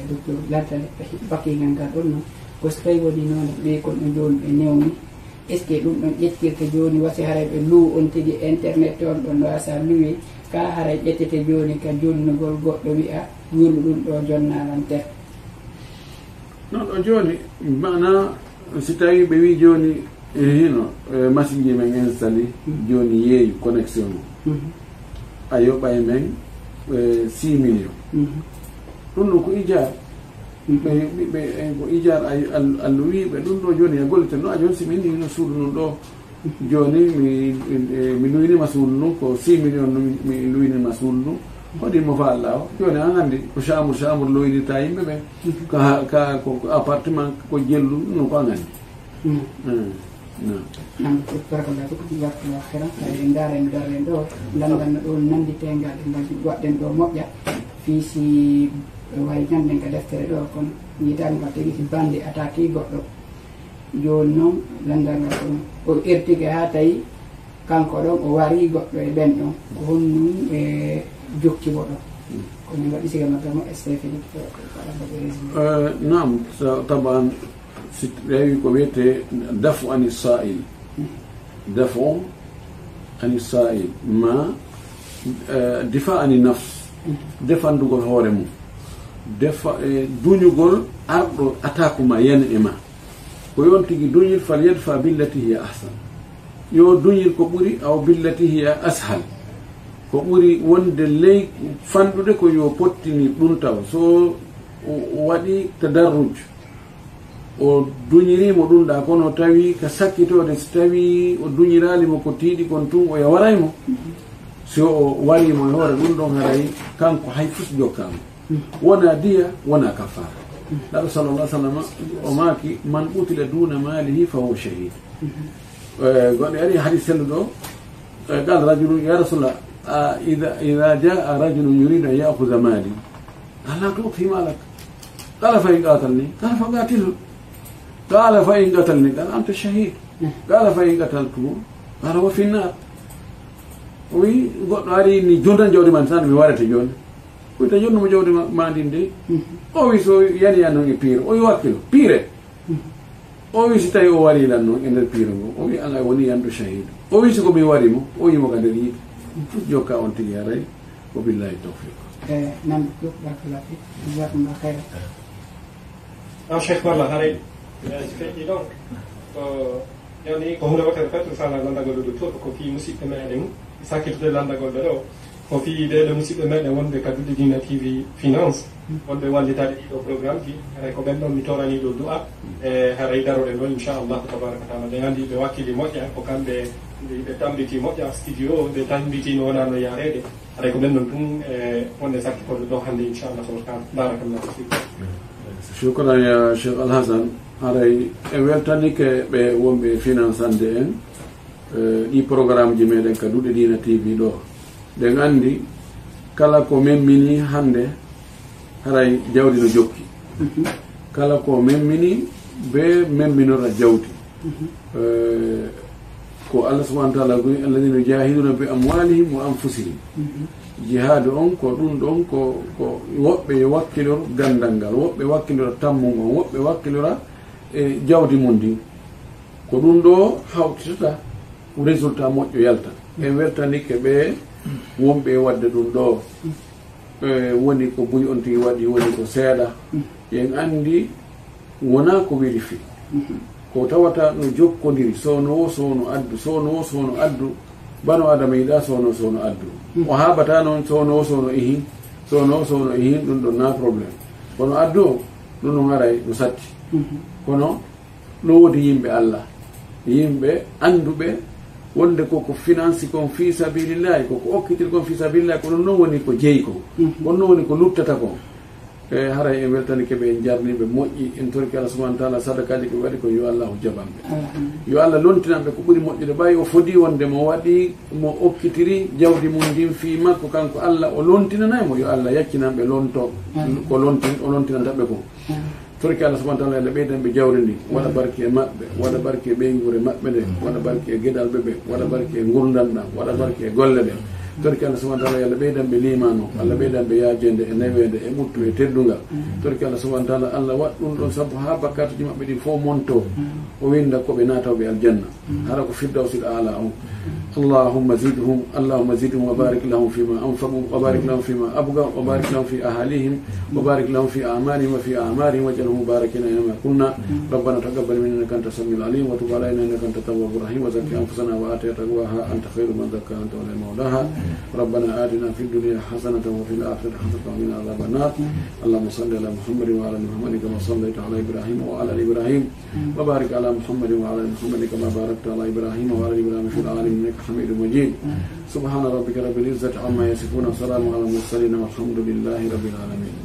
[SPEAKER 1] docteur latale bakigal ngal ɗon noon ko so tawi woni noon ɓe kon ɗo joni ɓe newni est ce que ɗum ɗon ƴettirte joni wasi haray ɓe luu on tigi internet on ɗon wasa luwi ka haray ƴettete joni ka jonnugol goɗɗo wiya wurlu ɗum ɗo jonnalantere
[SPEAKER 2] non ɗo joni mana si tawi ɓe wi joni hino machine ji men installé joni yeeyu connexion a yoɓay men 6 millions ɗum ɗo ko ijar ɓe ko ijar allah wiɓe ɗum ɗo joni a gollite no a joni si mi indi no suudu nun ɗo joni mi luynima suudu nu ko 6 millions mi luynima suudu nu hoɗimo fa allah o joni an andi ko chambre loynirta yimɓe ɓe ko appartement ko jellu no ko an andi
[SPEAKER 1] nam barakallah ko ɗum wartuwa hera e ndaren darren ɗo landanno ɗo nanditengal e waɗɗen ɗo moƴƴa fii si wawi ñamden ka deftere ɗo kono yitani ka tigi si bande attaque goɗɗo joni noon landal ngal ɗon o ertike ha tawi kanko ɗon o wari goɗɗo e ɓen ɗon ko honnum e jokkimo ɗon kono waɗi siga magga mo stphilipe
[SPEAKER 2] nam taban si rewi ko wiyete dafu ani sa'il dafu ani sa'il ma difa ani nafs defandugol hoore mum defa duñugol arɗo attaque ma yen e ma ko yon tigi duñil fal yadfa billati hiya ahsan yo duñil ko ɓuri aw billati hiya ashal ko ɓuri wonde ley fanɗude ko yo pottini ɗum taw so waɗi tadarruj o duñirimo ɗum ɗa kono tawi ka sakkitode so tawi o duñiralimo ko tiiɗi kon tun o yawaraymo so o warimo e hoore ɗum ɗon haray kanko hay fus jokkama wona diya wona kafara nabi sallallah sallam o maaki man qutila duna malihi fa huwa shahid goɗɗo ari hadis selluɗo qal rajulu ya rasulallah ida jaa rajulun yuridu an yaakuda mali ala tuti malak qala fa in qatalni qala fa qatilu qala fa in qatalni qala anta shahid qala fa in qataltuhu qala wa fi nnar wi goɗɗo ari ni jontan jawdi man tan mi warete joni wita jonnumo jawdi ma ndin de o wi so yani yan noon e piire o wi wakkilo piire o wi si tawi o wari lan noon e nder piire ngo o wi ala woni yandu shahidu o wi siko mi warimo o yimo ka nder yiide fof jokka on tigi haray wa billahi tawfiq
[SPEAKER 1] nam yok barakallahu fik jazakumullahu khairan
[SPEAKER 3] Cheikh Balla haray so feƴƴi ɗon ko yani ko hunde wakkati fetto sala landagol ɗo to ko fi musidɓe meɗen sakkitude landagol ɗo ko fi ɗeɗo musidɓe meɗen wonɓe kaddude Dina TV finance wonɓe wallitade ɗiɗo programme ji haray ko ɓen ɗon mi toraniɗo du'a e haray daroɗen ɗon inchallahu tabaraka taala ɓe andi ɓe wakkili moƴƴa ko kamɓe ɓe tambiti moƴƴa studio o ɓe tambitino wonano yarede haray ko ɓen ɗon tun e wonde sakkitoɗo ɗo hannde inchallah tabaraka barakallahu fikum
[SPEAKER 2] shukran ya Cheikh Alhasan haray en weltanike ɓe wonɓe finançande en ɗi programme ji meɗen ka duɗe Dina TV ɗo ɗen andi kala ko memmini hande haray jawdi no jokki kala ko memmini be memminora jawdi ko Allah subhanahu wa ta'ala wi alladhina jahiduna bi amwalihim wa anfusihim jihad on ko ɗum ɗon ko woɓɓe wakkilor gandal ngal woɓɓe wakkilora tammugol woɓɓe wakkilora e jawdi mum ndi ko ɗum ɗo hawtitata résultat moƴƴo yalta en weltanike ɓe wonɓe wadde ɗum ɗo woni ko buy on tigi waɗi woni ko seeɗa en andi wona ko wérifi ko tawata no jokkodiri sowno sowno addu bano adama yiɗa sowno addu o haɓata noon sowno ihin ɗum ɗon na probléme kono addu o ɗum ɗon aray no satti kono no wodi yimɓe Allah yimɓe anduɓe wonde koko finance kon fi sabilillahi koko okkitir kon fi sabilillahi kono noon woni ko jeeyi kon kono noon woni ko luttata kon e haray en weltanike ɓe en jarniɓe moƴƴi en torki Allah subhanahu wa ta'ala sadakaji ko waɗi ko yo Allahu jaɓanɓe yo Allah lontinanɓe ko ɓuuri moƴƴude ɓawi o fodi wonde mo waɗi mo okkitiri jawdi mum ndin fi makko kanko Allah o lontinanaymo yo Allah yaccinanɓe lonto ko o lontinantaɓe kon torki Allah subhanahu wa ta'ala ɓe ɓeydanɓe jawri ndi waɗa barke e maɓɓe waɗa barke e ɓeygure maɓɓe nde waɗa barke e gueɗalɓe ɓe waɗa barke e gurdam ɗam waɗa barke e golle ɗe torki Allah subhanahu wa ta'ala Allah ɓeydanɓe limano Allah ɓeydanɓe yaajede e nawede e ɓuttu e teddugal torki Allah subhanahu wa ta'ala Allah waɗ ɗum ɗon saabu ha bakkatuji maɓɓe ɗi fof monto o winda koɓe natawɓe aljanna hara ko firdawsil ala on اللهم زدهم وبارك لهم فيما أنفقوا وبارك لهم فيما أبقوا وبارك لهم في أهاليهم وبارك لهم في أعمالهم وفي أعمارهم واجعلهم مباركين أينما كنا ربنا تقبل منا إنك أنت السميع العليم وتب علينا إنك أنت التواب الرحيم وزكي أنفسنا وآتها تقواها أنت خير من زكاها أنت ولي مولاها ربنا آتنا في الدنيا حسنة وفي الآخرة حسنة وقنا عذاب النار اللهم صل على محمد وعلى آل محمد كما صليت على إبراهيم وعلى آل إبراهيم وبارك على محمد وعلى آل محمد كما باركت على إبراهيم وعلى آل إبراهيم في العالمين إنك حميد مجيد سبحان ربك رب العزة عما يصفون وسلام على المرسلين والحمد لله رب العالمين.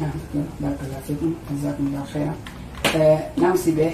[SPEAKER 1] نعم بارك الله فيكم جزاكم الله خيرا. نعم سيبه